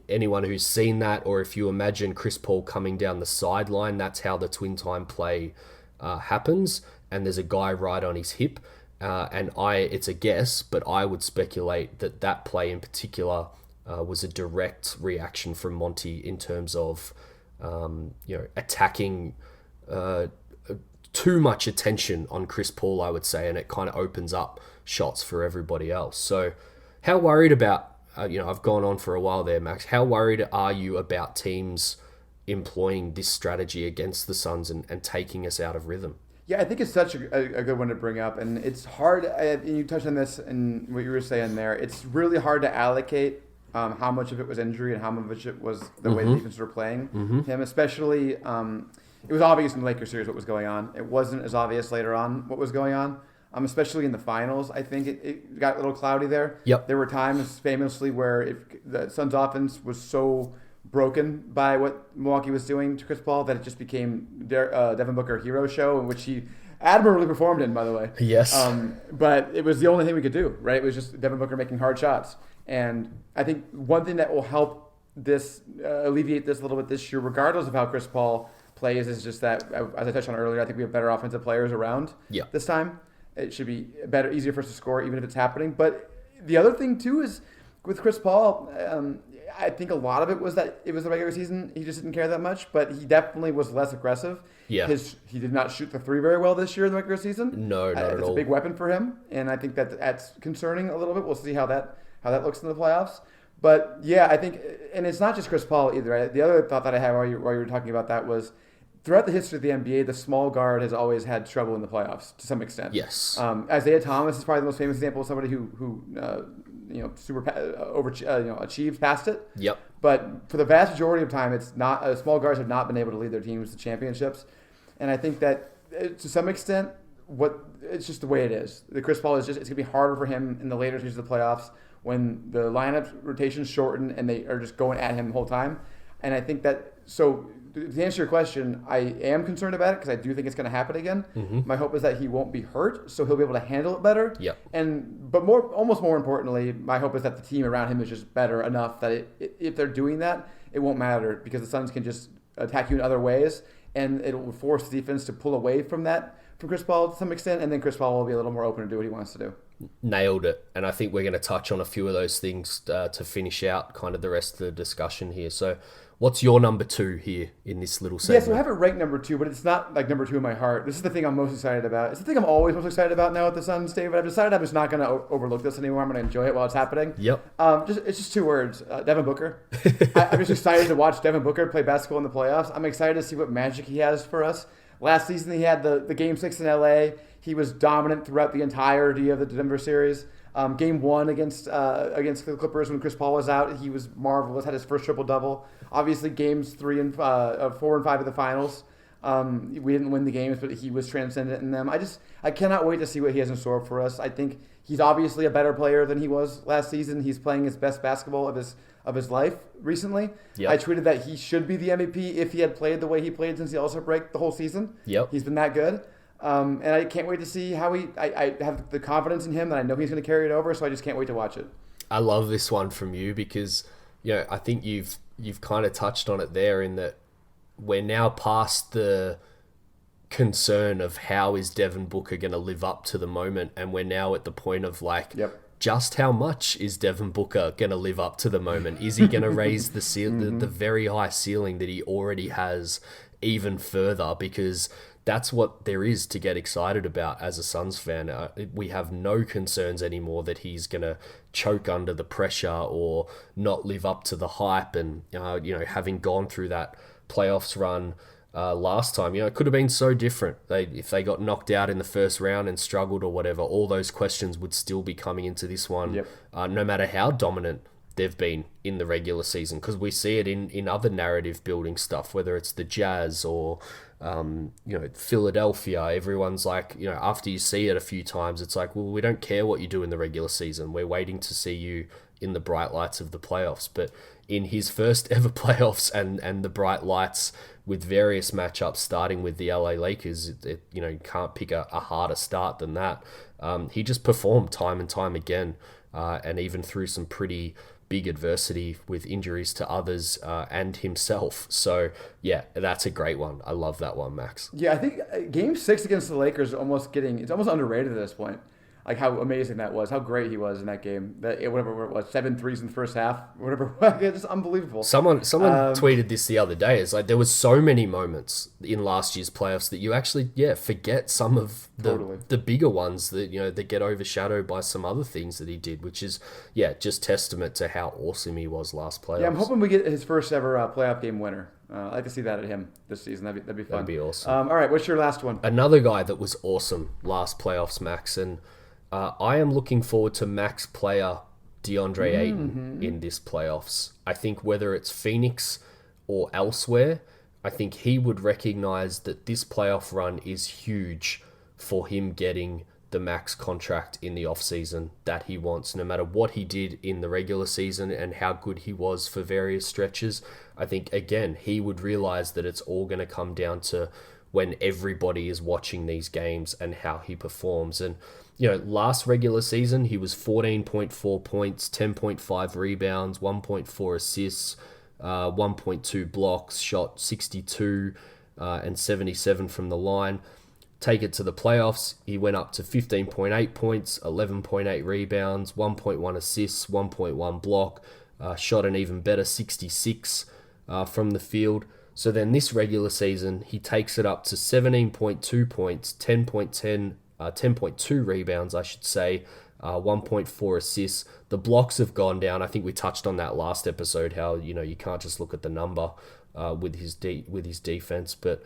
anyone who's seen that, or if you imagine Chris Paul coming down the sideline, that's how the twin time play happens, and there's a guy right on his hip. It's a guess, but I would speculate that play in particular was a direct reaction from Monty in terms of, attacking too much attention on Chris Paul, I would say, and it kind of opens up shots for everybody else. So how worried about, I've gone on for a while there, Max, how worried are you about teams employing this strategy against the Suns and taking us out of rhythm? Yeah, I think it's such a good one to bring up, and it's hard, and you touched on this and what you were saying there, it's really hard to allocate how much of it was injury and how much of it was the way the defense were playing him, especially, it was obvious in the Lakers series what was going on. It wasn't as obvious later on what was going on, especially in the finals. I think it got a little cloudy there. Yep. There were times, famously, where if the Suns' offense was so broken by what Milwaukee was doing to Chris Paul that it just became Devin Booker hero show, in which he admirably performed in, by the way. Yes. But it was the only thing we could do, right? It was just Devin Booker making hard shots. And I think one thing that will help this alleviate this a little bit this year, regardless of how Chris Paul plays is just that, as I touched on earlier, I think we have better offensive players around this time. It should be easier for us to score, even if it's happening. But the other thing, too, is with Chris Paul, I think a lot of it was that it was the regular season. He just didn't care that much, but he definitely was less aggressive. Yeah. He did not shoot the three very well this year in the regular season. No, not at all. It's a big weapon for him, and I think that's concerning a little bit. We'll see how that looks in the playoffs. But, yeah, I think – and it's not just Chris Paul either. Right? The other thought that I had while you were talking about that was throughout the history of the NBA, the small guard has always had trouble in the playoffs to some extent. Yes. Isaiah Thomas is probably the most famous example of somebody who achieved past it. Yep. But for the vast majority of time, it's not small guards have not been able to lead their teams to championships, and I think that to some extent, it's just the way it is. The Chris Paul it's gonna be harder for him in the later stages of the playoffs when the lineup rotations shorten and they are just going at him the whole time. And I think that to answer your question, I am concerned about it because I do think it's going to happen again. Mm-hmm. My hope is that he won't be hurt, so he'll be able to handle it better. Yep. But almost more importantly, my hope is that the team around him is just better enough that if they're doing that, it won't matter because the Suns can just attack you in other ways, and it will force the defense to pull away from Chris Paul to some extent, and then Chris Paul will be a little more open to do what he wants to do. Nailed it. And I think we're going to touch on a few of those things to finish out kind of the rest of the discussion here. So what's your number 2 here in this little segment? Yeah, so I have it ranked number 2, but it's not like number 2 in my heart. This is the thing I'm most excited about. It's the thing I'm always most excited about now with the Suns, David. I've decided I'm just not going to overlook this anymore. I'm going to enjoy it while it's happening. Yep. It's just 2 words. Devin Booker. I'm just excited to watch Devin Booker play basketball in the playoffs. I'm excited to see what magic he has for us. Last season, he had the Game 6 in L.A. He was dominant throughout the entirety of the Denver series. Game 1 against the Clippers when Chris Paul was out, he was marvelous. Had his first triple-double. Obviously, games 4 and 5 of the finals. We didn't win the games, but he was transcendent in them. I cannot wait to see what he has in store for us. I think he's obviously a better player than he was last season. He's playing his best basketball of his life recently. Yep. I tweeted that he should be the MVP if he had played the way he played since the All-Star break the whole season. Yep. He's been that good. And I can't wait to see how I have the confidence in him that I know he's going to carry it over, so I just can't wait to watch it. I love this one from you because, I think you've kind of touched on it there in that we're now past the concern of how is Devin Booker going to live up to the moment, and we're now at the point of just how much is Devin Booker going to live up to the moment? Is he going to raise the very high ceiling that he already has even further? Because that's what there is to get excited about as a Suns fan. We have no concerns anymore that he's going to choke under the pressure or not live up to the hype. And, having gone through that playoffs run last time, it could have been so different. If they got knocked out in the first round and struggled or whatever, all those questions would still be coming into this one, no matter how dominant they've been in the regular season, because we see it in other narrative building stuff, whether it's the Jazz or Philadelphia. Everyone's like, after you see it a few times, it's like, well, we don't care what you do in the regular season. We're waiting to see you in the bright lights of the playoffs. But in his first ever playoffs and the bright lights with various matchups, starting with the LA Lakers, you can't pick a harder start than that. He just performed time and time again, and even through some pretty big adversity with injuries to others and himself. So, yeah, that's a great one. I love that one, Max. Yeah, I think Game 6 against the Lakers it's almost underrated at this point. Like how amazing that was, how great he was in that game. Whatever it was, 7 threes in the first half, whatever. It's just unbelievable. Someone tweeted this the other day. It's like there was so many moments in last year's playoffs that you actually forget some of the bigger ones that that get overshadowed by some other things that he did, which is just testament to how awesome he was last playoffs. Yeah, I'm hoping we get his first ever playoff game winner. I'd like to see that at him this season. That'd be fun. That'd be awesome. All right, what's your last one? Another guy that was awesome last playoffs, Max, and I am looking forward to max player DeAndre Ayton in this playoffs. I think whether it's Phoenix or elsewhere, I think he would recognize that this playoff run is huge for him getting the max contract in the offseason that he wants. No matter what he did in the regular season and how good he was for various stretches, I think, again, he would realize that it's all going to come down to when everybody is watching these games and how he performs. And last regular season, he was 14.4 points, 10.5 rebounds, 1.4 assists, 1.2 blocks, shot 62 and 77 from the line. Take it to the playoffs, he went up to 15.8 points, 11.8 rebounds, 1.1 assists, 1.1 block, shot an even better 66 from the field. So then this regular season, he takes it up to 17.2 points, 10.2 rebounds, I should say, 1.4 assists. The blocks have gone down. I think we touched on that last episode, how you can't just look at the number with his defense, but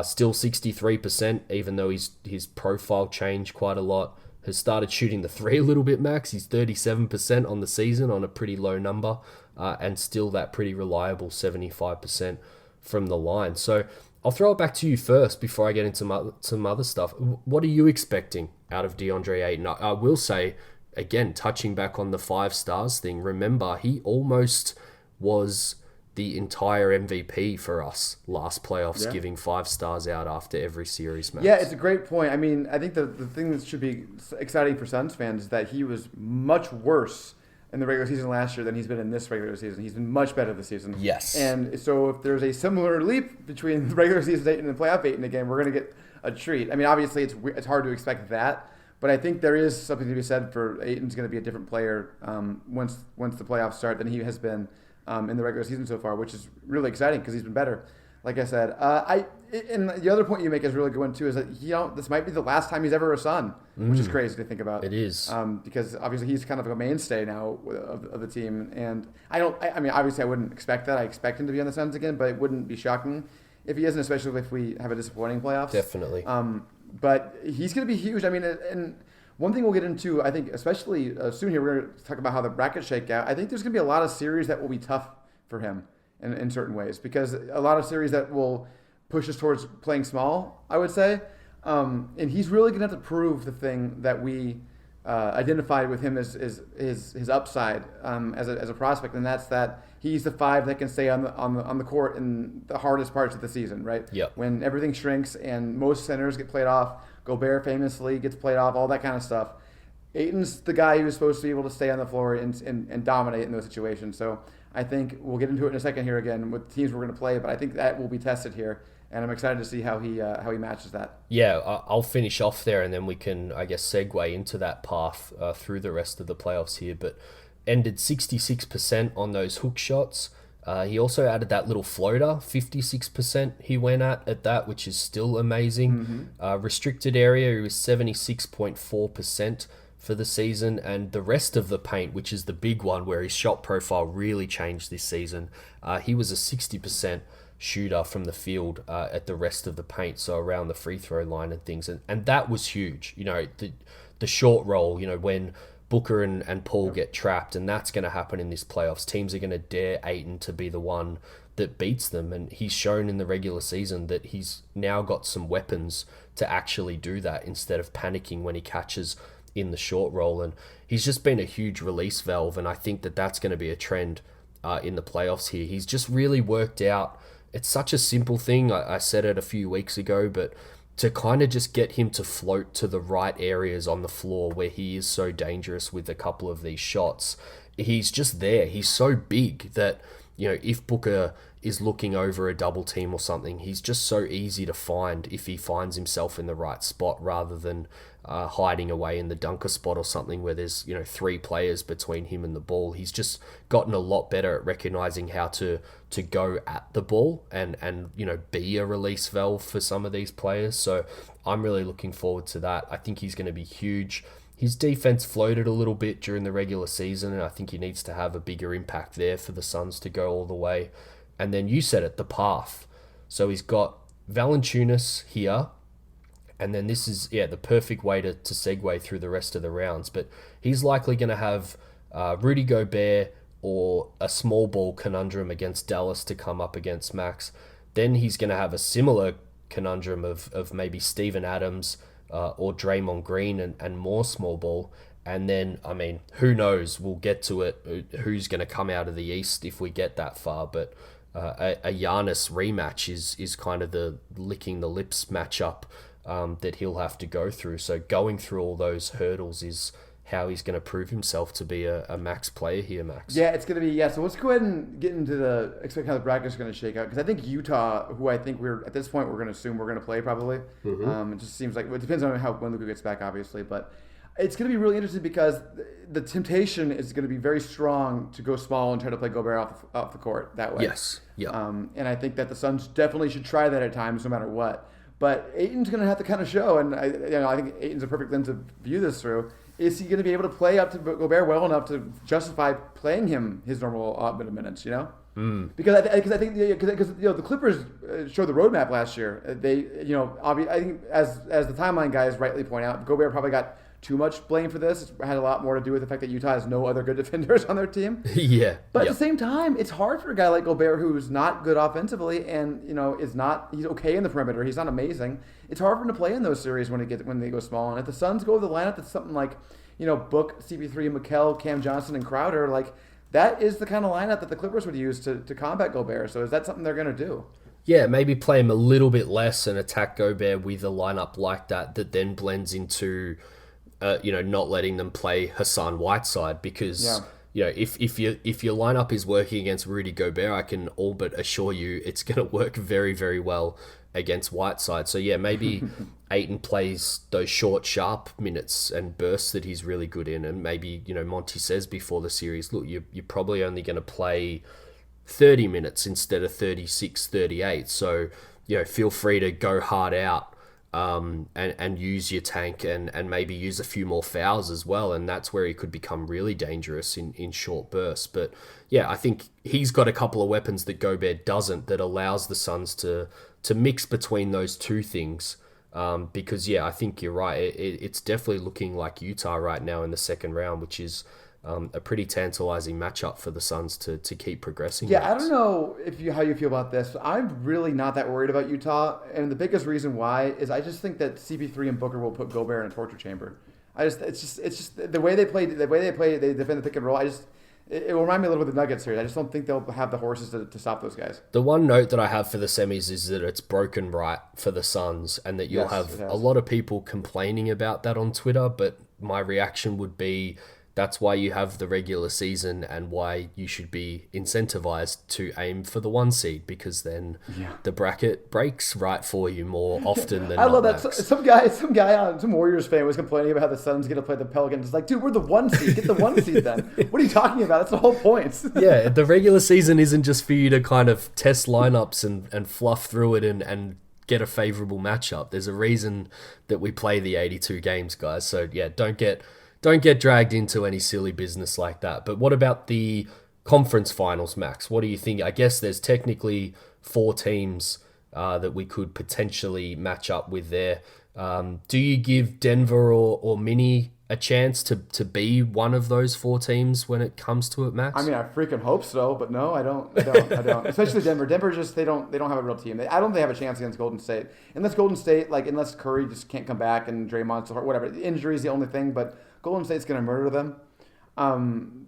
still 63%, even though his profile changed quite a lot. Has started shooting the three a little bit, Max. He's 37% on the season on a pretty low number, and still that pretty reliable 75% from the line. So I'll throw it back to you first before I get into some other stuff. What are you expecting out of DeAndre Ayton? I will say, again, touching back on the 5 stars thing, remember, he almost was the entire MVP for us last playoffs, giving 5 stars out after every series match. Yeah, it's a great point. I mean, I think the thing that should be exciting for Suns fans is that he was much worse in the regular season last year than he's been in this regular season. He's been much better this season. Yes. And so if there's a similar leap between the regular season Ayton and the playoff Ayton again, we're going to get a treat. I mean, obviously it's hard to expect that, but I think there is something to be said for Ayton's going to be a different player once the playoffs start than he has been in the regular season so far, which is really exciting because he's been better. Like I said, and the other point you make is a really good one too. Is that this might be the last time he's ever a Sun, which is crazy to think about. It is because obviously he's kind of a mainstay now of the team, and I mean, obviously I wouldn't expect that. I expect him to be on the Suns again, but it wouldn't be shocking if he isn't, especially if we have a disappointing playoffs. Definitely. But he's going to be huge. I mean, and one thing we'll get into, I think, especially soon here, we're going to talk about how the brackets shake out. I think there's going to be a lot of series that will be tough for him in certain ways, because a lot of series that will push us towards playing small, I would say. And he's really going to have to prove the thing that we identified with him as his upside as a prospect, and that's that he's the 5 that can stay on the court in the hardest parts of the season, right? Yep. When everything shrinks and most centers get played off, Gobert famously gets played off, all that kind of stuff. Ayton's the guy who's supposed to be able to stay on the floor and dominate in those situations. So I think we'll get into it in a second here again with teams we're going to play, but I think that will be tested here, and I'm excited to see how he matches that. Yeah, I'll finish off there, and then we can, I guess, segue into that path through the rest of the playoffs here. But ended 66% on those hook shots. He also added that little floater, 56% he went at that, which is still amazing. Restricted area, he was 76.4% for the season, and the rest of the paint, which is the big one where his shot profile really changed this season, he was a 60% shooter from the field at the rest of the paint, so around the free throw line and things, and that was huge. The short roll, when Booker and Paul get trapped, and that's going to happen in this playoffs. Teams are going to dare Ayton to be the one that beats them, and he's shown in the regular season that he's now got some weapons to actually do that instead of panicking when he catches in the short roll, and he's just been a huge release valve, and I think that that's going to be a trend in the playoffs here. He's just really worked out. It's such a simple thing. I said it a few weeks ago, but to kind of just get him to float to the right areas on the floor where he is so dangerous with a couple of these shots, he's just there. He's so big that, if Booker is looking over a double team or something, he's just so easy to find if he finds himself in the right spot rather than hiding away in the dunker spot or something where there's 3 players between him and the ball. He's just gotten a lot better at recognizing how to go at the ball and be a release valve for some of these players. So I'm really looking forward to that. I think he's going to be huge. His defense floated a little bit during the regular season, and I think he needs to have a bigger impact there for the Suns to go all the way. And then you said it, the path. So he's got Valanciunas here, and then this is the perfect way to segue through the rest of the rounds. But he's likely going to have Rudy Gobert or a small ball conundrum against Dallas to come up against Max. Then he's going to have a similar conundrum of maybe Steven Adams or Draymond Green and more small ball. And then, I mean, who knows? We'll get to it. Who's going to come out of the East if we get that far? But a Giannis rematch is kind of the licking the lips matchup that he'll have to go through. So going through all those hurdles is how he's going to prove himself to be a max player here, Max. Yeah, it's going to be, yeah. So let's go ahead and get into expect how the bracket's going to shake out. Because I think Utah, who I think at this point, we're going to assume we're going to play probably. It just seems like, it depends on when Luka gets back, obviously. But it's going to be really interesting because the temptation is going to be very strong to go small and try to play Gobert off the court that way. Yes. Yeah. And I think that the Suns definitely should try that at times, no matter what. But Ayton's going to have to kind of show, and I think Ayton's a perfect lens to view this through. Is he going to be able to play up to Gobert well enough to justify playing him his normal odd minutes? You know, because I think the Clippers showed the roadmap last year. They I think as the timeline guys rightly point out, Gobert probably got too much blame for this. It had a lot more to do with the fact that Utah has no other good defenders on their team. Yeah. But at the same time, it's hard for a guy like Gobert who's not good offensively and he's okay in the perimeter. He's not amazing. It's hard for him to play in those series when they go small. And if the Suns go with the lineup that's something like, Book, CP3, McHale, Cam Johnson, and Crowder, like that is the kind of lineup that the Clippers would use to combat Gobert. So is that something they're going to do? Yeah, maybe play him a little bit less and attack Gobert with a lineup like that then blends into not letting them play Hassan Whiteside because if your lineup is working against Rudy Gobert, I can all but assure you it's going to work very, very well against Whiteside. So yeah, maybe Ayton plays those short, sharp minutes and bursts that he's really good in, and maybe Monty says before the series, look, you're probably only going to play 30 minutes instead of 36, 38. So feel free to go hard out. And use your tank and maybe use a few more fouls as well, and that's where he could become really dangerous in short bursts. But yeah, I think he's got a couple of weapons that Gobert doesn't, that allows the Suns to mix between those two things. Because yeah, I think you're right. It's definitely looking like Utah right now in the second round, which is a pretty tantalizing matchup for the Suns to keep progressing. Yeah, I don't know how you feel about this. I'm really not that worried about Utah, and the biggest reason why is I just think that CP3 and Booker will put Gobert in a torture chamber. It's just the way they play, they defend the pick and roll. It will remind me a little bit of the Nuggets here. I just don't think they'll have the horses to stop those guys. The one note that I have for the semis is that it's broken right for the Suns, and that you'll have a lot of people complaining about that on Twitter, but my reaction would be, that's why you have the regular season and why you should be incentivized to aim for the 1 seed, because then the bracket breaks right for you more often than I love not, that. Some Warriors fan was complaining about how the Suns get to play the Pelicans. It's like, dude, we're the 1 seed. Get the 1 seed then. What are you talking about? That's the whole point. Yeah, the regular season isn't just for you to kind of test lineups and fluff through it and get a favorable matchup. There's a reason that we play the 82 games, guys. So yeah, don't get dragged into any silly business like that. But what about the conference finals, Max? What do you think? I guess there's technically 4 teams that we could potentially match up with there. Do you give Denver or Mini a chance to be one of those 4 teams when it comes to it, Max? I mean, I freaking hope so, but no, I don't. Especially Denver. Denver just they don't have a real team. I don't think they have a chance against Golden State. Unless Curry just can't come back and Draymond's whatever. Injury is the only thing, but Golden State's going to murder them.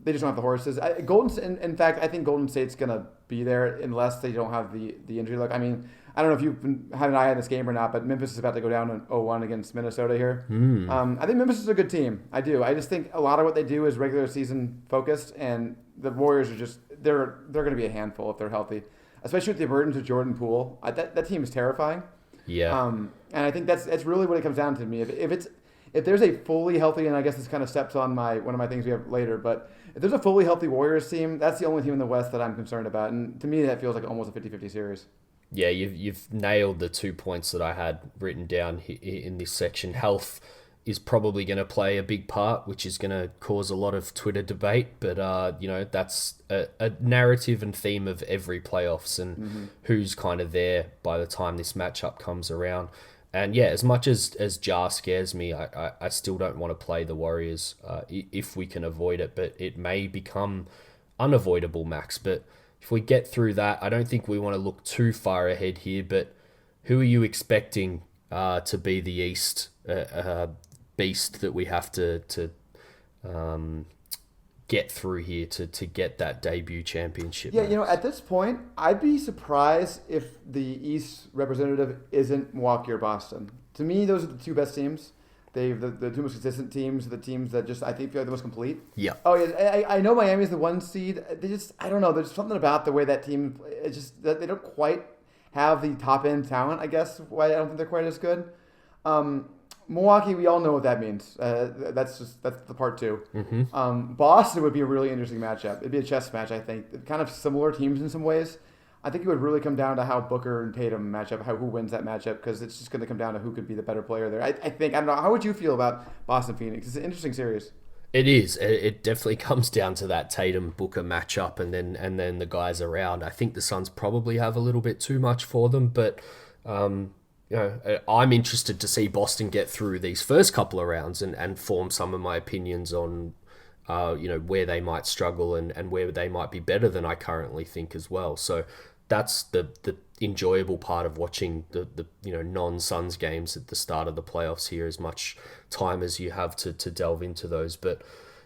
They just don't have the horses. In fact, I think Golden State's going to be there unless they don't have the injury luck. I mean, I don't know if you've had an eye on this game or not, but Memphis is about to go down in 0-1 against Minnesota here. I think Memphis is a good team. I do. I just think a lot of what they do is regular season focused, and the Warriors are just they're going to be a handful if they're healthy, especially with the emergence of Jordan Poole. That team is terrifying. Yeah. And I think that's really what it comes down to me. If there's a fully healthy, and I guess this kind of steps on one of my things we have later, but if there's a fully healthy Warriors team, that's the only team in the West that I'm concerned about. And to me, that feels like almost a 50-50 series. Yeah, you've nailed the 2 points that I had written down in this section. Health is probably going to play a big part, which is going to cause a lot of Twitter debate. But, that's a narrative and theme of every playoffs and who's kind of there by the time this matchup comes around. And yeah, as much as Ja scares me, I still don't want to play the Warriors if we can avoid it. But it may become unavoidable, Max. But if we get through that, I don't think we want to look too far ahead here. But who are you expecting to be the East beast that we have to get through here to get that debut championship? Yeah, at this point, I'd be surprised if the East representative isn't Milwaukee or Boston. To me, those are the 2 best teams. the two most consistent teams, the teams that just I think feel like the most complete. Yeah. Oh yeah, I know Miami's the 1 seed. They just I don't know. There's something about the way that team. It's just that they don't quite have the top end talent. I guess why I don't think they're quite as good. Milwaukee, we all know what that means. That's the part 2. Mm-hmm. Boston would be a really interesting matchup. It'd be a chess match, I think. Kind of similar teams in some ways. I think it would really come down to how Booker and Tatum match up, who wins that matchup, because it's just going to come down to who could be the better player there. I think, I don't know, how would you feel about Boston Phoenix? It's an interesting series. It is. It definitely comes down to that Tatum Booker matchup, and then the guys around. I think the Suns probably have a little bit too much for them, but I'm interested to see Boston get through these first couple of rounds and form some of my opinions on where they might struggle and where they might be better than I currently think as well. So that's the enjoyable part of watching the non-Suns games at the start of the playoffs here, as much time as you have to delve into those. But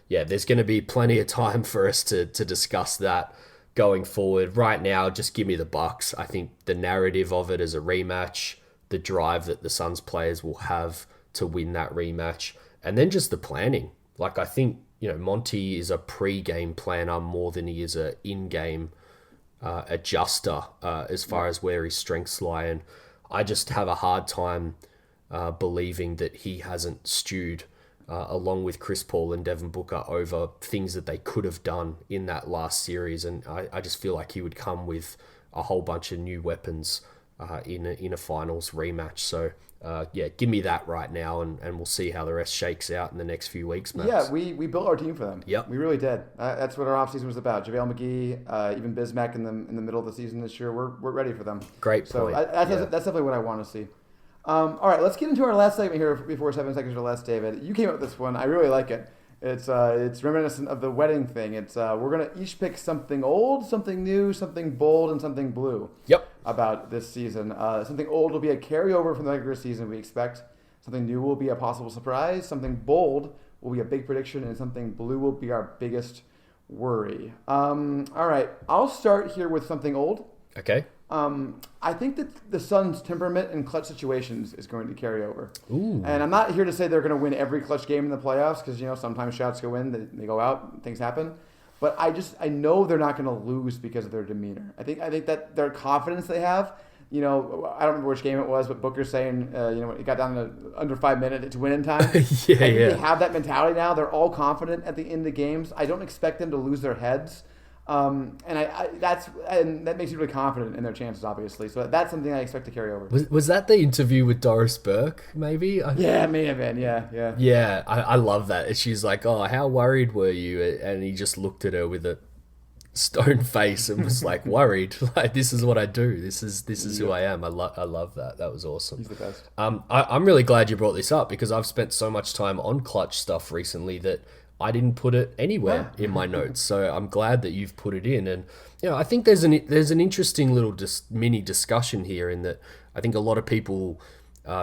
yeah, there's going to be plenty of time for us to discuss that going forward. Right now, just give me the Bucks. I think the narrative of it as a rematch, the drive that the Suns players will have to win that rematch, and then just the planning. Like, I think, Monty is a pre-game planner more than he is a in-game adjuster as far as where his strengths lie. And I just have a hard time believing that he hasn't stewed along with Chris Paul and Devin Booker over things that they could have done in that last series. And I just feel like he would come with a whole bunch of new weapons in a finals rematch. So give me that right now, and we'll see how the rest shakes out in the next few weeks, Max. Yeah, we built our team for them. Yep. We really did. That's what our offseason was about. JaVale McGee, even Bismack in the middle of the season this year, we're ready for them. Great point. So that's definitely what I want to see. All right, let's get into our last segment here before 7 seconds or less, David. You came up with this one. I really like it. It's reminiscent of the wedding thing. It's we're gonna each pick something old, something new, something bold, and something blue. Yep. About this season. Something old will be a carryover from the regular season, we expect. Something new will be a possible surprise. Something bold will be a big prediction, and something blue will be our biggest worry. All right, I'll start here with something old. Okay. I think that the Suns' temperament in clutch situations is going to carry over. Ooh. And I'm not here to say they're going to win every clutch game in the playoffs, because sometimes shots go in, they go out, things happen. But I know they're not going to lose because of their demeanor. I think that their confidence they have. I don't remember which game it was, but Booker's saying, when it got down to under 5 minutes, it's winning time. They have that mentality now. They're all confident at the end of the games. I don't expect them to lose their heads. And that makes you really confident in their chances, obviously. So that's something I expect to carry over. Was that the interview with Doris Burke? Maybe. Yeah, it may have been. Yeah. Yeah, I love that. She's like, "Oh, how worried were you?" And he just looked at her with a stone face and was like, "Worried? Like, this is what I do. This is who I am." I love that. That was awesome. He's the best. I'm really glad you brought this up, because I've spent so much time on clutch stuff recently that I didn't put it anywhere in my notes, so I'm glad that you've put it in. And I think there's an interesting little mini discussion here, in that I think a lot of people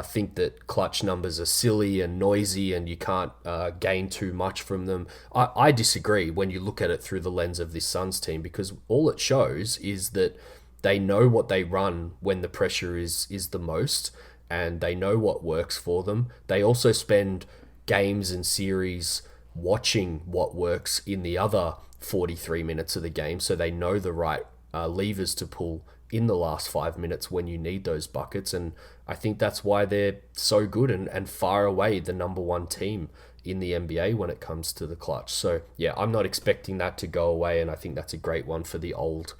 think that clutch numbers are silly and noisy and you can't gain too much from them. I disagree when you look at it through the lens of this Suns team, because all it shows is that they know what they run when the pressure is the most, and they know what works for them. They also spend games and series watching what works in the other 43 minutes of the game, so they know the right levers to pull in the last 5 minutes when you need those buckets. And I think that's why they're so good and far away the number one team in the NBA when it comes to the clutch. So yeah, I'm not expecting that to go away, and I think that's a great one for the old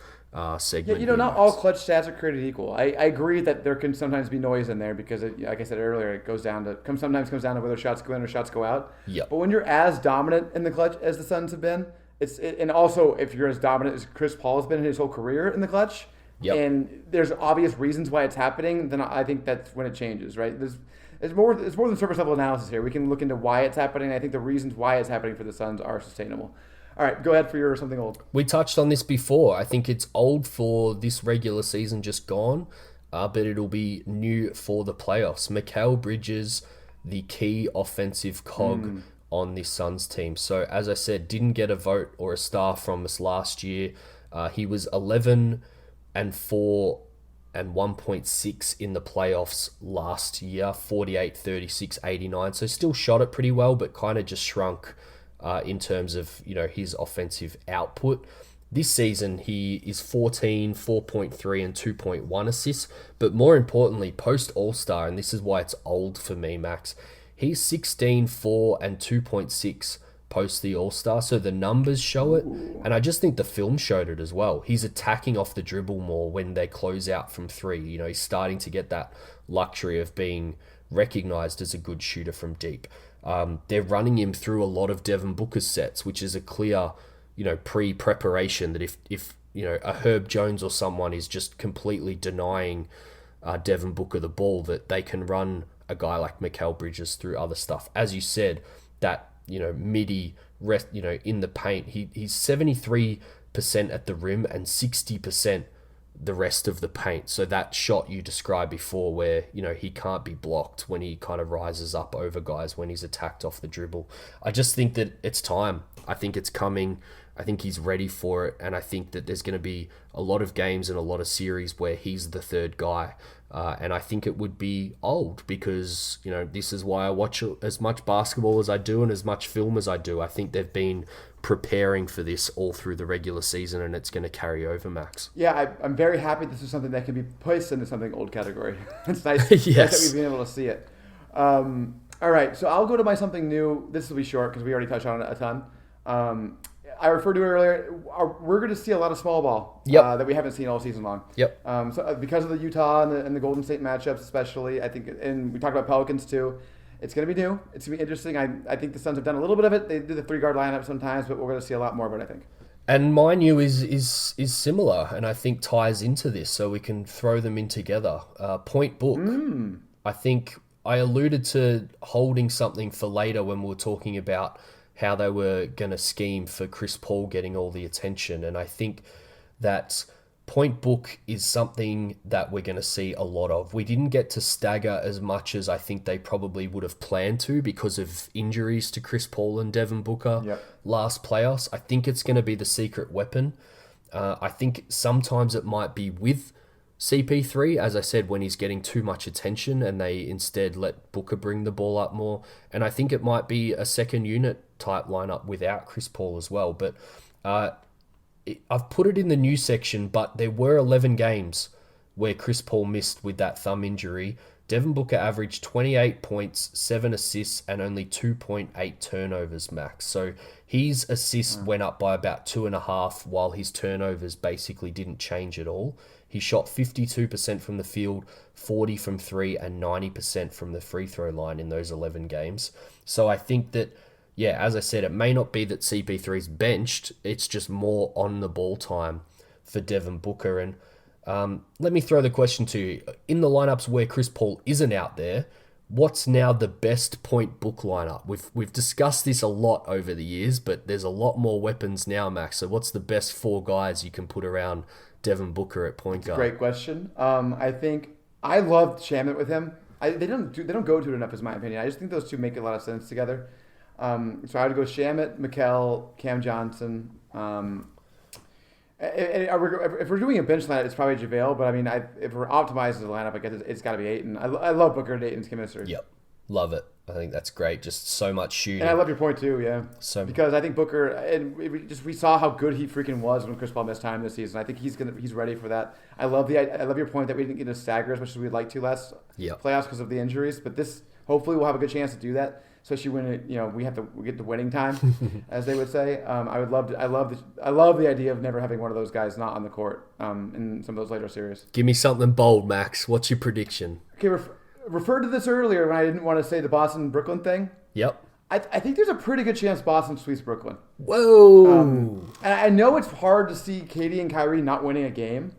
segment. Yeah, not all clutch stats are created equal. I agree that there can sometimes be noise in there, because like I said earlier, it sometimes comes down to whether shots go in or shots go out. Yep. But when you're as dominant in the clutch as the Suns have been, and also if you're as dominant as Chris Paul has been in his whole career in the clutch, yep, and there's obvious reasons why it's happening, then I think that's when it changes, right? It's more than surface level analysis here. We can look into why it's happening. I think the reasons why it's happening for the Suns are sustainable. All right, go ahead for your something old. We touched on this before. I think it's old for this regular season just gone, but it'll be new for the playoffs. Mikal Bridges, the key offensive cog on this Suns team. So as I said, didn't get a vote or a star from us last year. He was 11-4 and 1.6 in the playoffs last year, 48, 36, 89. So still shot it pretty well, but kind of just shrunk in terms of, his offensive output. This season, he is 14, 4.3, and 2.1 assists. But more importantly, post All-Star, and this is why it's old for me, Max, he's 16, 4, and 2.6 post the All-Star. So the numbers show it. And I just think the film showed it as well. He's attacking off the dribble more when they close out from three. He's starting to get that luxury of being recognized as a good shooter from deep. They're running him through a lot of Devin Booker's sets, which is a clear, pre-preparation that if a Herb Jones or someone is just completely denying Devin Booker the ball, that they can run a guy like Mikal Bridges through other stuff. As you said, that midi rest, in the paint, he's 73% at the rim and 60% the rest of the paint. So that shot you described before where, he can't be blocked when he kind of rises up over guys when he's attacked off the dribble. I just think that it's time. I think it's coming. I think he's ready for it. And I think that there's going to be a lot of games and a lot of series where he's the third guy. And I think it would be old because, this is why I watch as much basketball as I do and as much film as I do. I think they've been preparing for this all through the regular season, and it's going to carry over, Max. Yeah, I'm very happy this is something that can be placed into something old category. It's nice, Yes. nice that we've been able to see it. All right, so I'll go to my something new. This will be short because we already touched on it a ton. I referred to it earlier. We're going to see a lot of small ball that we haven't seen all season long. Yep. So because of the Utah and the Golden State matchups, especially, I think, and we talked about Pelicans too. It's going to be new. It's going to be interesting. I think the Suns have done a little bit of it. They do the 3-guard lineup sometimes, but we're going to see a lot more of it, I think. And my new is similar, and I think ties into this, so we can throw them in together. Point Book. I think I alluded to holding something for later when we were talking about how they were going to scheme for Chris Paul getting all the attention. And I think that Point Book is something that we're going to see a lot of. We didn't get to stagger as much as I think they probably would have planned to because of injuries to Chris Paul and Devin Booker last playoffs. I think it's going to be the secret weapon. I think sometimes it might be with CP3, as I said, when he's getting too much attention and they instead let Booker bring the ball up more. And I think it might be a second unit type lineup without Chris Paul as well. But I've put it in the new section, but there were 11 games where Chris Paul missed with that thumb injury. Devin Booker averaged 28 points, 7 assists, and only 2.8 turnovers, Max. So his assists went up by about 2.5, while his turnovers basically didn't change at all. He shot 52% from the field, 40 from 3, and 90% from the free throw line in those 11 games. So I think that, as I said, it may not be that CP3's benched. It's just more on the ball time for Devin Booker. And let me throw the question to you. In the lineups where Chris Paul isn't out there, what's now the best Point Book lineup? We've discussed this a lot over the years, but there's a lot more weapons now, Max. So what's the best 4 guys you can put around Devin Booker at point guard? Great question. I think I loved Shamet with him. They don't go to it enough, is my opinion. I just think those two make a lot of sense together. So I would go Shamet, Mikal, Cam Johnson. If we're doing a bench lineup, it's probably JaVale. But I mean, if we're optimizing the lineup, I guess it's got to be Ayton. I love Booker and Ayton's chemistry. Yep, love it. I think that's great. Just so much shooting. And I love your point too. Yeah. Because I think Booker, and we saw how good he freaking was when Chris Paul missed time this season. I think he's ready for that. I love your point that we didn't get to stagger as much as we'd like to last playoffs because of the injuries. But this hopefully we'll have a good chance to do that. Especially when we get the winning time, as they would say. I love the idea of never having one of those guys not on the court in some of those later series. Give me something bold, Max. What's your prediction? Okay, referred to this earlier when I didn't want to say the Boston-Brooklyn thing. Yep. I think there's a pretty good chance Boston sweeps Brooklyn. Whoa! And I know it's hard to see Katie and Kyrie not winning a game,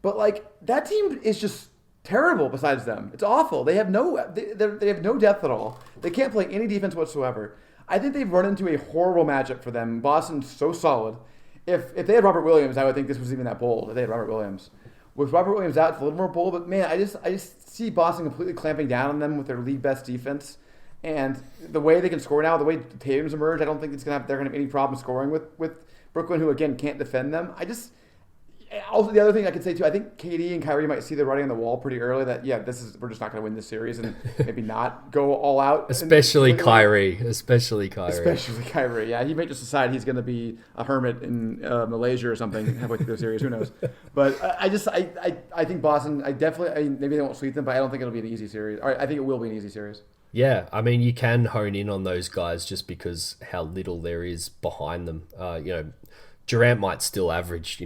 but that team is just terrible besides them. It's awful. They have no depth at all. They can't play any defense whatsoever. I think they've run into a horrible matchup for them. Boston's so solid. If they had Robert Williams, I would think this was even that bold. If they had Robert Williams. With Robert Williams out, it's a little more bold, but man, I just see Boston completely clamping down on them with their league best defense. And the way they can score now, the way Tatum's emerged, I don't think they're gonna have any problem scoring with Brooklyn, who again can't defend them. Also, the other thing I could say too, I think KD and Kyrie might see the writing on the wall pretty early that we're just not going to win this series and maybe not go all out. Especially Kyrie. Especially Kyrie. Yeah, he may just decide he's going to be a hermit in Malaysia or something halfway through the series. Who knows? But I think Boston. Maybe they won't sweep them, but I don't think it'll be an easy series. Or I think it will be an easy series. Yeah, I mean, you can hone in on those guys just because how little there is behind them. Durant might still average,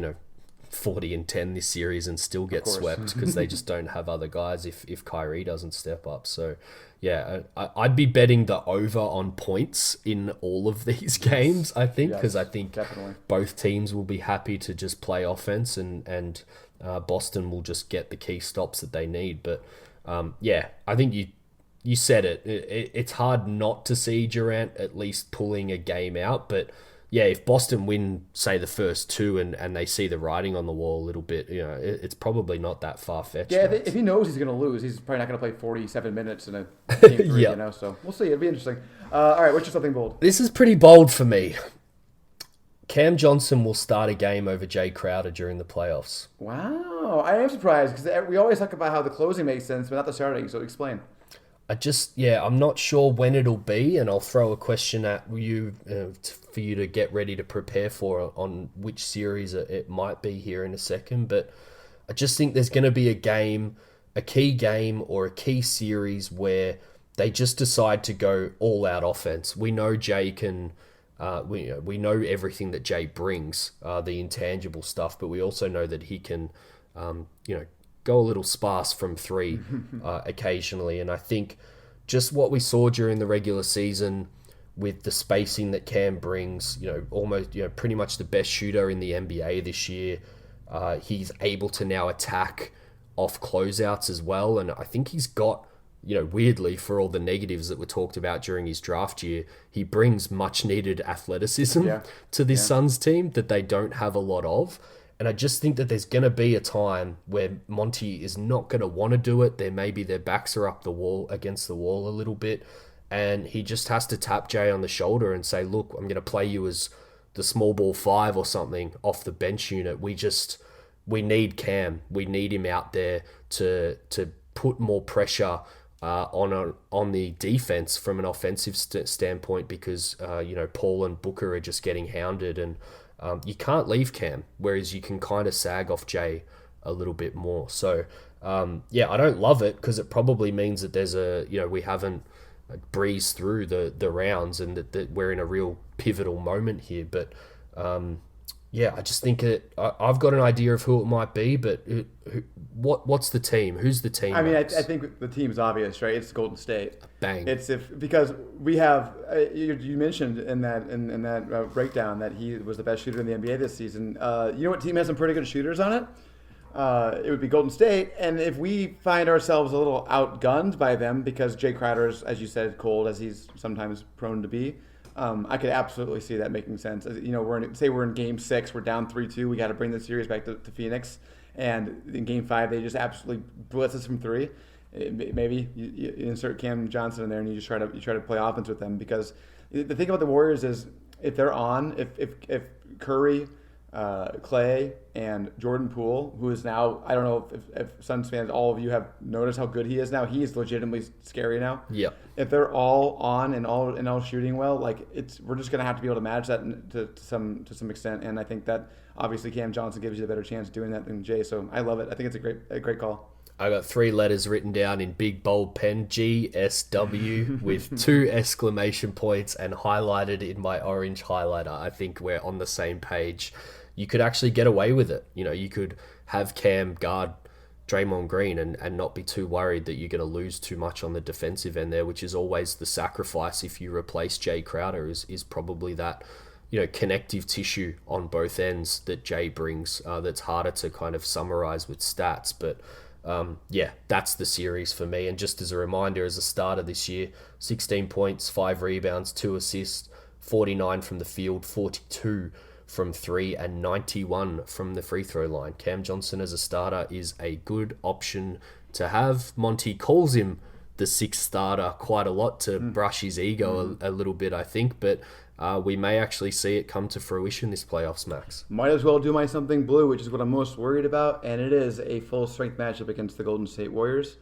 40 and 10 this series and still get swept because they just don't have other guys if Kyrie doesn't step up. So, yeah, I'd be betting the over on points in all of these games, I think, because I think definitely both teams will be happy to just play offense and Boston will just get the key stops that they need. But, I think you said it. It's hard not to see Durant at least pulling a game out, but yeah, if Boston win, say, the first two and they see the writing on the wall a little bit, it's probably not that far-fetched. Yeah, if he knows he's going to lose, he's probably not going to play 47 minutes in a game 3, so we'll see. It'll be interesting. All right, what's your something bold? This is pretty bold for me. Cam Johnson will start a game over Jay Crowder during the playoffs. Wow, I am surprised because we always talk about how the closing makes sense, but not the starting, so explain. I'm not sure when it'll be, and I'll throw a question at you for you to get ready to prepare for on which series it might be here in a second. But I just think there's going to be a key game or a key series where they just decide to go all out offense. We know Jay can, we know everything that Jay brings, the intangible stuff, but we also know that he can, go a little sparse from three occasionally. And I think just what we saw during the regular season with the spacing that Cam brings, almost, pretty much the best shooter in the NBA this year. He's able to now attack off closeouts as well. And I think he's got, weirdly, for all the negatives that were talked about during his draft year, he brings much needed athleticism to this Suns team that they don't have a lot of. And I just think that there's going to be a time where Monty is not going to want to do it. Maybe their backs are up against the wall a little bit. And he just has to tap Jay on the shoulder and say, look, I'm going to play you as the small ball 5 or something off the bench unit. We need Cam. We need him out there to put more pressure on the defense from an offensive standpoint because, Paul and Booker are just getting hounded and you can't leave Cam, whereas you can kind of sag off Jay a little bit more. So, I don't love it because it probably means that there's we haven't breezed through the rounds and that we're in a real pivotal moment here. But, I just think I've got an idea of who it might be, but what's the team? Who's the team? I mean, I think the team's obvious, right? It's Golden State. Bang. Because we have you mentioned in that breakdown that he was the best shooter in the NBA this season. You know what team has some pretty good shooters on it? It would be Golden State. And if we find ourselves a little outgunned by them because Jay Crowder is, as you said, cold as he's sometimes prone to be. I could absolutely see that making sense. We're in Game 6, we're down 3-2. We got to bring the series back to Phoenix, and in Game 5 they just absolutely blitz us from 3. Maybe you insert Cam Johnson in there and you try to play offense with them because the thing about the Warriors is if they're on, if Curry, Clay, and Jordan Poole, who is now, I don't know if Suns fans, all of you have noticed how good he is now. He is legitimately scary now. Yeah. If they're all on and all shooting well, we're just gonna have to be able to manage that to some extent. And I think that obviously Cam Johnson gives you the better chance of doing that than Jay. So I love it. I think it's a great call. I got 3 letters written down in big bold pen, GSW, with 2 exclamation points and highlighted in my orange highlighter. I think we're on the same page. You could actually get away with it. You could have Cam guard Draymond Green and not be too worried that you're going to lose too much on the defensive end there, which is always the sacrifice if you replace Jay Crowder is probably that, connective tissue on both ends that Jay brings that's harder to kind of summarize with stats. But that's the series for me. And just as a reminder, as a starter this year, 16 points, 5 rebounds, 2 assists, 49 from the field, 42 from 3 and 91 from the free throw line. Cam Johnson as a starter is a good option to have. Monty calls him the sixth starter quite a lot to brush his ego a little bit, I think. But we may actually see it come to fruition this playoffs, Max. Might as well do my something blue, which is what I'm most worried about, and it is a full-strength matchup against the Golden State Warriors.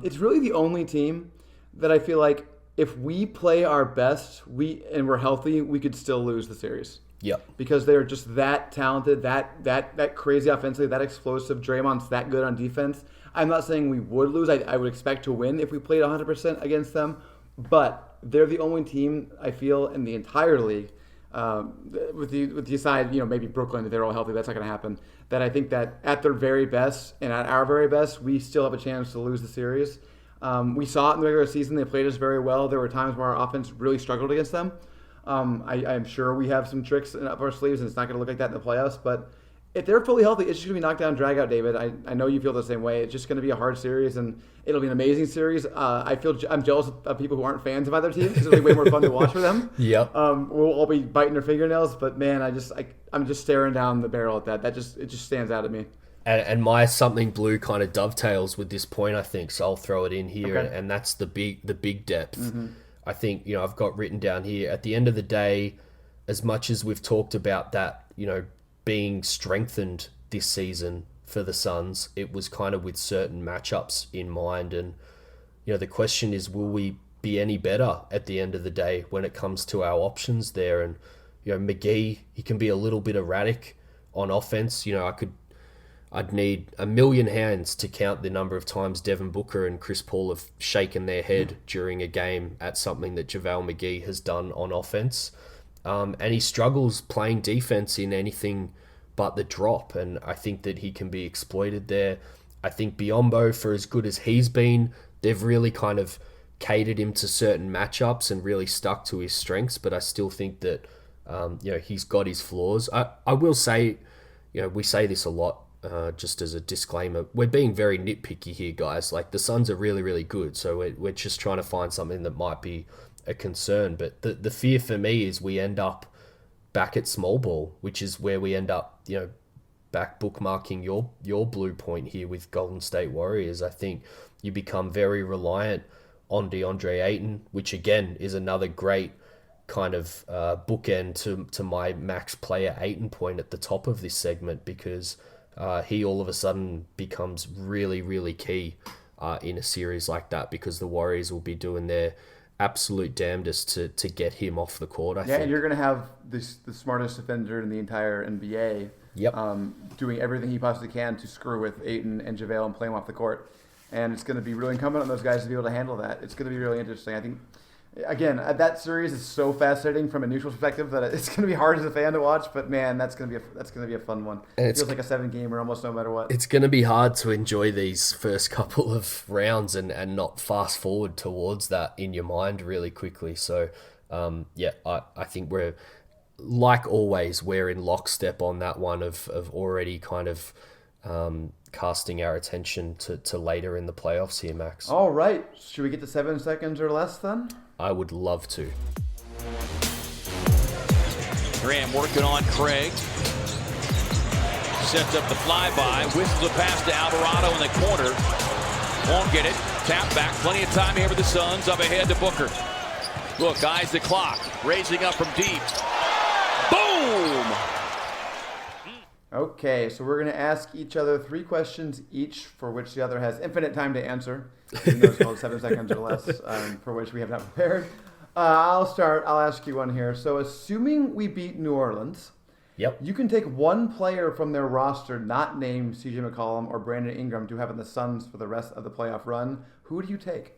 It's really the only team that I feel like if we play our best and we're healthy, we could still lose the series. Yep. Because they're just that talented, that crazy offensively, that explosive. Draymond's that good on defense. I'm not saying we would lose. I would expect to win if we played 100% against them. But they're the only team, I feel, in the entire league, with the side, maybe Brooklyn, if they're all healthy, that's not going to happen, that I think that at their very best and at our very best, we still have a chance to lose the series. We saw it in the regular season. They played us very well. There were times where our offense really struggled against them. I'm sure we have some tricks up our sleeves, and it's not going to look like that in the playoffs. But if they're fully healthy, it's just going to be knockdown, drag out, David. I know you feel the same way. It's just going to be a hard series, and it'll be an amazing series. I'm jealous of people who aren't fans of other teams because it'll be way more fun to watch for them. Yep. We'll all be biting our fingernails, but man, I'm just staring down the barrel at that. It just stands out at me. And my something blue kind of dovetails with this point, I think. So I'll throw it in here, Okay. and that's the big depth. I think, I've got written down here, at the end of the day, as much as we've talked about that, being strengthened this season for the Suns, it was kind of with certain matchups in mind. And, the question is, will we be any better at the end of the day when it comes to our options there? And, McGee, he can be a little bit erratic on offense. I'd need a million hands to count the number of times Devin Booker and Chris Paul have shaken their head during a game at something that JaVale McGee has done on offense. And he struggles playing defense in anything but the drop. And I think that he can be exploited there. I think Biyombo, for as good as he's been, they've really kind of catered him to certain matchups and really stuck to his strengths. But I still think that, he's got his flaws. I will say, we say this a lot. Just as a disclaimer, we're being very nitpicky here, guys. Like, the Suns are really, really good, so we're just trying to find something that might be a concern. But the fear for me is we end up back at small ball, which is where we end up, back bookmarking your blue point here with Golden State Warriors. I think you become very reliant on DeAndre Ayton, which again is another great kind of bookend to my max player Ayton point at the top of this segment, because he all of a sudden becomes really, really key in a series like that, because the Warriors will be doing their absolute damnedest to get him off the court, I think. And you're going to have the smartest defender in the entire NBA doing everything he possibly can to screw with Ayton and JaVale and play him off the court. And it's going to be really incumbent on those guys to be able to handle that. It's going to be really interesting. I think, again, that series is so fascinating from a neutral perspective that it's going to be hard as a fan to watch. But man, that's going to be a fun one. It feels like a 7-gamer almost no matter what. It's going to be hard to enjoy these first couple of rounds and not fast forward towards that in your mind really quickly. So I think we're, like always, we're in lockstep on that one of already kind of casting our attention to later in the playoffs here, Max. All right, should we get to 7 seconds or less then? I would love to. Graham working on Craig. Sets up the flyby. Whistles a pass to Alvarado in the corner. Won't get it. Tap back. Plenty of time here for the Suns. Up ahead to Booker. Look, eyes the clock. Raising up from deep. Boom! Okay, so we're going to ask each other 3 questions each, for which the other has infinite time to answer. Even though it's called 7 seconds or less, for which we have not prepared. I'll start. I'll ask you one here. So, assuming we beat New Orleans, you can take one player from their roster not named CJ McCollum or Brandon Ingram to have in the Suns for the rest of the playoff run. Who do you take?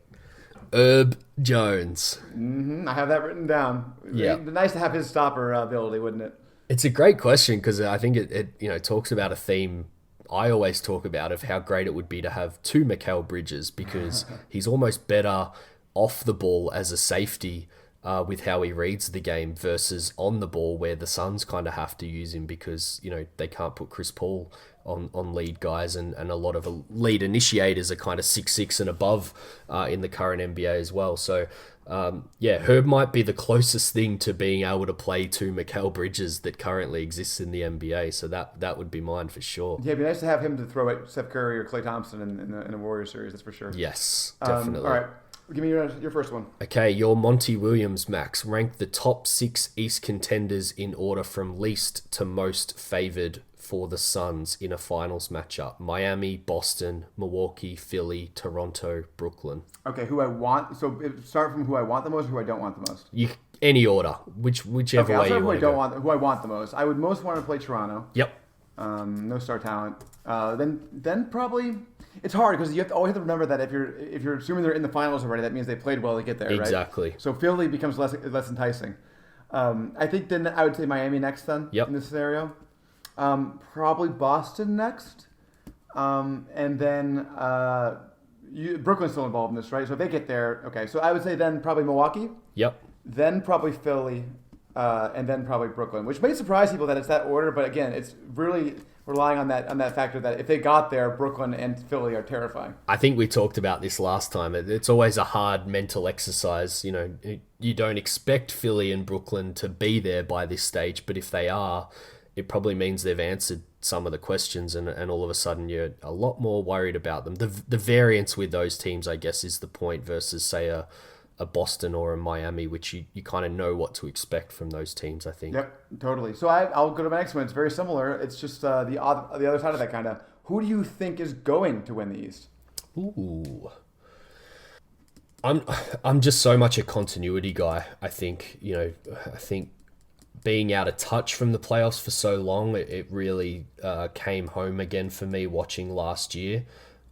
Herb Jones. I have that written down. Yeah. It'd be nice to have his stopper ability, wouldn't it? It's a great question, because I think it talks about a theme I always talk about of how great it would be to have 2 Mikal Bridges, because he's almost better off the ball as a safety with how he reads the game versus on the ball, where the Suns kind of have to use him because they can't put Chris Paul on lead guys, and a lot of lead initiators are kind of 6'6" and above in the current NBA as well. So Herb might be the closest thing to being able to play to Mikal Bridges that currently exists in the NBA. So that would be mine for sure. Yeah, it'd be nice to have him to throw at Steph Curry or Klay Thompson in a Warriors series. That's for sure. Yes, definitely. All right, give me your first one. Okay, your Monty Williams, Max. Rank the top 6 East contenders in order from least to most favored for the Suns in a finals matchup. Miami, Boston, Milwaukee, Philly, Toronto, Brooklyn. Okay, who I want. So start from who I want the most or who I don't want the most? Any order, whichever way you want to go. Who I want the most. I would most want to play Toronto. Yep. No star talent. Then probably it's hard because you always have to remember that if you're assuming they're in the finals already, that means they played well to get there, right? Exactly. So Philly becomes less enticing. I think then I would say Miami next then. Yep. In this scenario. Probably Boston next, and then Brooklyn's still involved in this, right? So if they get there, okay. So I would say then probably Milwaukee. Yep. Then probably Philly, and then probably Brooklyn, which may surprise people that it's that order. But again, it's really relying on that factor that if they got there, Brooklyn and Philly are terrifying. I think we talked about this last time. It's always a hard mental exercise. You know, you don't expect Philly and Brooklyn to be there by this stage, but if they are, it probably means they've answered some of the questions, and all of a sudden you're a lot more worried about them. The variance with those teams, I guess, is the point versus, say, a Boston or a Miami, which you kind of know what to expect from those teams, I think. Yep, totally. So I'll go to my next one. It's very similar. It's just the other side of that kind of. Who do you think is going to win the East? Ooh. I'm just so much a continuity guy, I think. I think being out of touch from the playoffs for so long, it really came home again for me watching last year.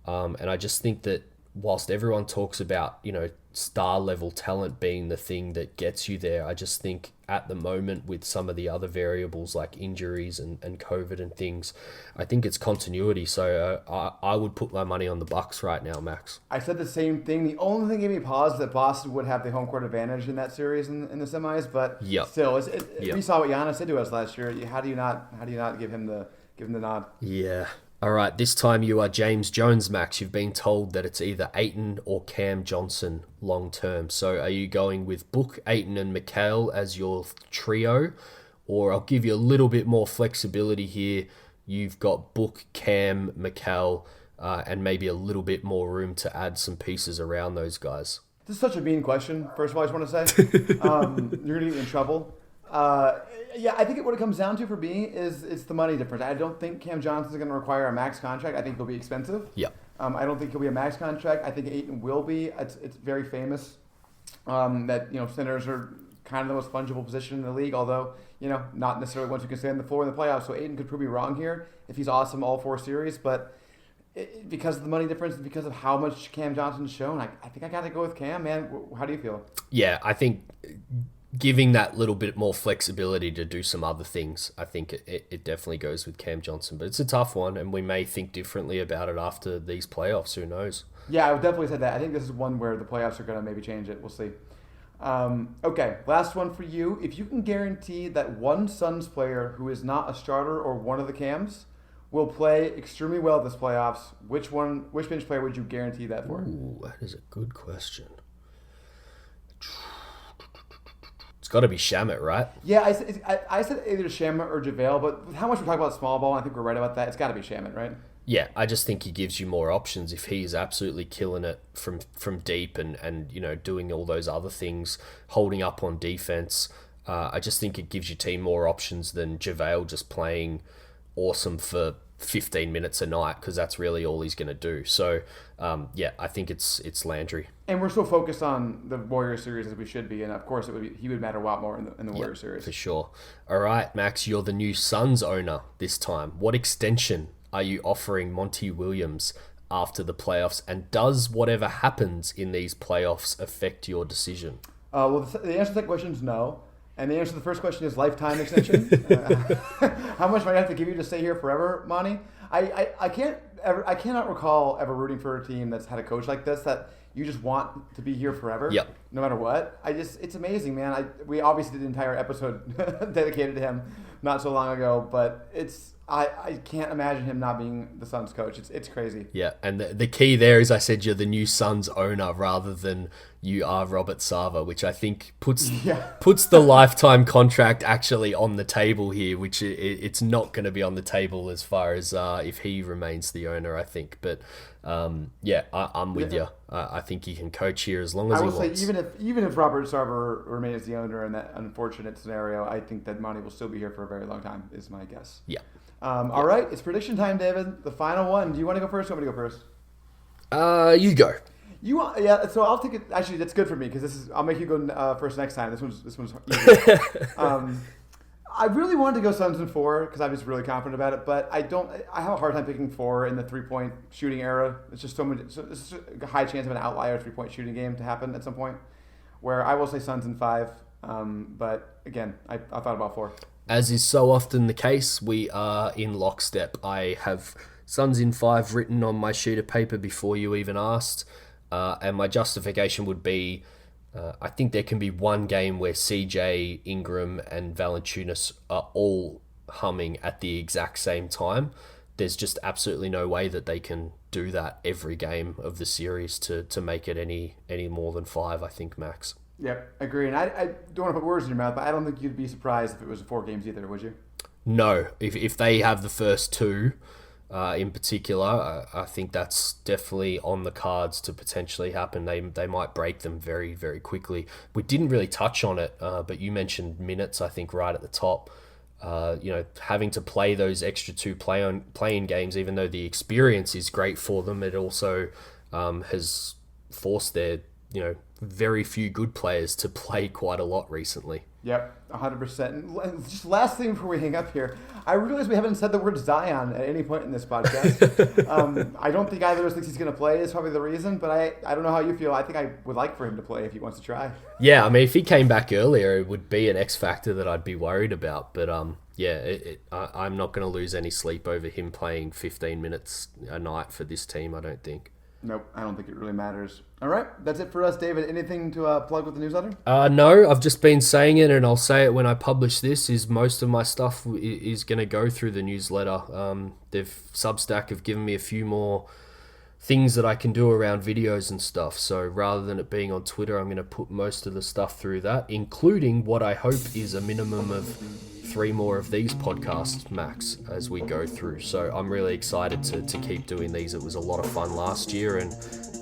And I just think that whilst everyone talks about, star level talent being the thing that gets you there, I just think at the moment with some of the other variables like injuries and COVID and things, I think it's continuity. So I would put my money on the Bucks right now, Max. I said the same thing. The only thing that gave me pause is that Boston would have the home court advantage in that series in the semis, but still, we saw what Giannis did to us last year. How do you not give him the nod? Yeah. All right, this time you are James Jones, Max. You've been told that it's either Ayton or Cam Johnson long term. So are you going with Book, Ayton, and Mikal as your trio? Or I'll give you a little bit more flexibility here. You've got Book, Cam, Mikal, and maybe a little bit more room to add some pieces around those guys. This is such a mean question, first of all, I just want to say. You're going to get in trouble. I think what it comes down to for me is it's the money difference. I don't think Cam Johnson's going to require a max contract. I think he'll be expensive. Yeah. I don't think he'll be a max contract. I think Ayton will be. It's very famous that centers are kind of the most fungible position in the league, although not necessarily ones who can stay on the floor in the playoffs. So Ayton could prove me wrong here if he's awesome all 4 series, but because of the money difference and because of how much Cam Johnson's shown, I think I got to go with Cam, man. How do you feel? Yeah, I think giving that little bit more flexibility to do some other things, I think it definitely goes with Cam Johnson. But it's a tough one, and we may think differently about it after these playoffs. Who knows? Yeah, I would definitely say that. I think this is one where the playoffs are going to maybe change it. We'll see. Okay, last one for you. If you can guarantee that one Suns player who is not a starter or one of the Cams will play extremely well this playoffs, which bench player would you guarantee that for? Ooh, that is a good question. It's got to be Shamet, right? Yeah, I said either Shamet or JaVale, but with how much we're talking about small ball, I think we're right about that. It's got to be Shamet, right? Yeah, I just think he gives you more options if he's absolutely killing it from deep and doing all those other things, holding up on defense. I just think it gives your team more options than JaVale just playing awesome for 15 minutes a night, because that's really all he's going to do. So, I think it's Landry. And we're so focused on the Warriors series as we should be, and of course he would matter a lot more in the Warriors series. For sure. All right, Max, you're the new Suns owner this time. What extension are you offering Monty Williams after the playoffs, and does whatever happens in these playoffs affect your decision? Well, the answer to that question is no. And the answer to the first question is lifetime extension. How much might I have to give you to stay here forever, Monty? I cannot recall ever rooting for a team that's had a coach like this that you just want to be here forever. Yep. no matter what. It's amazing, man. We obviously did an entire episode dedicated to him not so long ago, but I can't imagine him not being the Suns coach. It's crazy. Yeah, and the key there is I said you're the new Suns owner rather than you are Robert Sarver, which I think puts the lifetime contract actually on the table here, which it's not going to be on the table as far as if he remains the owner, I think. But I'm with you. I think he can coach here as long as he wants. I will say, even if Robert Sarver remains the owner in that unfortunate scenario, I think that Monty will still be here for a very long time, is my guess. Yeah. All right, it's prediction time, David. The final one. Do you want to go first or want me to go first? You go. So I'll take it. Actually, that's good for me because I'll make you go first next time. This one's easy. I really wanted to go Suns in 4 because I'm just really confident about it, but I have a hard time picking 4 in the 3-point shooting era. It's just it's a high chance of an outlier 3-point shooting game to happen at some point. Where I will say Suns in 5, but again, I thought about 4. As is so often the case, we are in lockstep. I have Suns in 5 written on my sheet of paper before you even asked. And my justification would be, I think there can be one game where CJ, Ingram, and Valanciunas are all humming at the exact same time. There's just absolutely no way that they can do that every game of the series to make it any more than 5, I think, max. Yep, agree. And I don't want to put words in your mouth, but I don't think you'd be surprised if it was 4 games either, would you? No. If they have the first 2... in particular, I think that's definitely on the cards to potentially happen. They might break them very, very quickly. We didn't really touch on it, but you mentioned minutes, I think, right at the top. Having to play those extra 2 play-in games, even though the experience is great for them, it also has forced their very few good players to play quite a lot recently. Yep, 100%. And just last thing before we hang up here, I realize we haven't said the word Zion at any point in this podcast. I don't think either of us thinks he's going to play is probably the reason, but I don't know how you feel. I think I would like for him to play if he wants to try. Yeah, I mean, if he came back earlier, it would be an X factor that I'd be worried about. But I'm not going to lose any sleep over him playing 15 minutes a night for this team, I don't think. Nope, I don't think it really matters. All right, that's it for us, David. Anything to plug with the newsletter? No, I've just been saying it, and I'll say it when I publish this, is most of my stuff is going to go through the newsletter. Substack have given me a few more things that I can do around videos and stuff. So rather than it being on Twitter, I'm going to put most of the stuff through that, including what I hope is a minimum of 3 more of these podcasts max as we go through. So I'm really excited to keep doing these. It was a lot of fun last year, and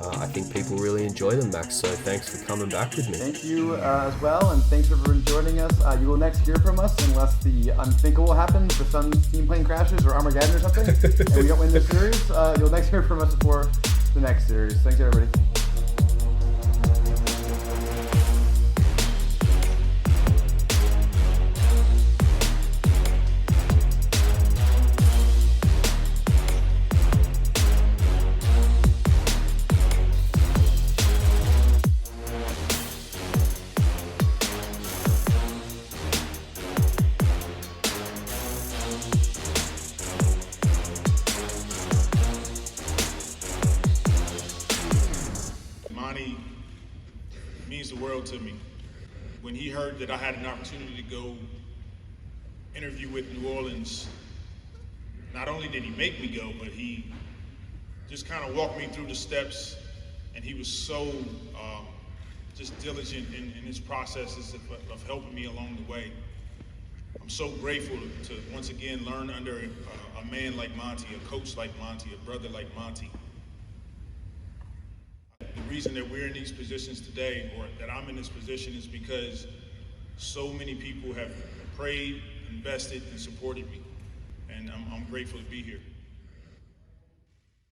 I think people really enjoy them, Max. So thanks for coming back with me. Thank you as well, and thanks for joining us. You will next hear from us unless the unthinkable happens, the Suns team plane crashes or Armageddon or something, and we don't win this series. You'll next hear from us before the next series. Thanks, everybody. To me, when he heard that I had an opportunity to go interview with New Orleans, not only did he make me go, but he just kind of walked me through the steps, and he was so just diligent in his processes of helping me along the way. I'm so grateful to once again learn under a man like Monty, a coach like Monty, a brother like Monty. The reason that we're in these positions today, or that I'm in this position, is because so many people have prayed, invested, and supported me. And I'm grateful to be here.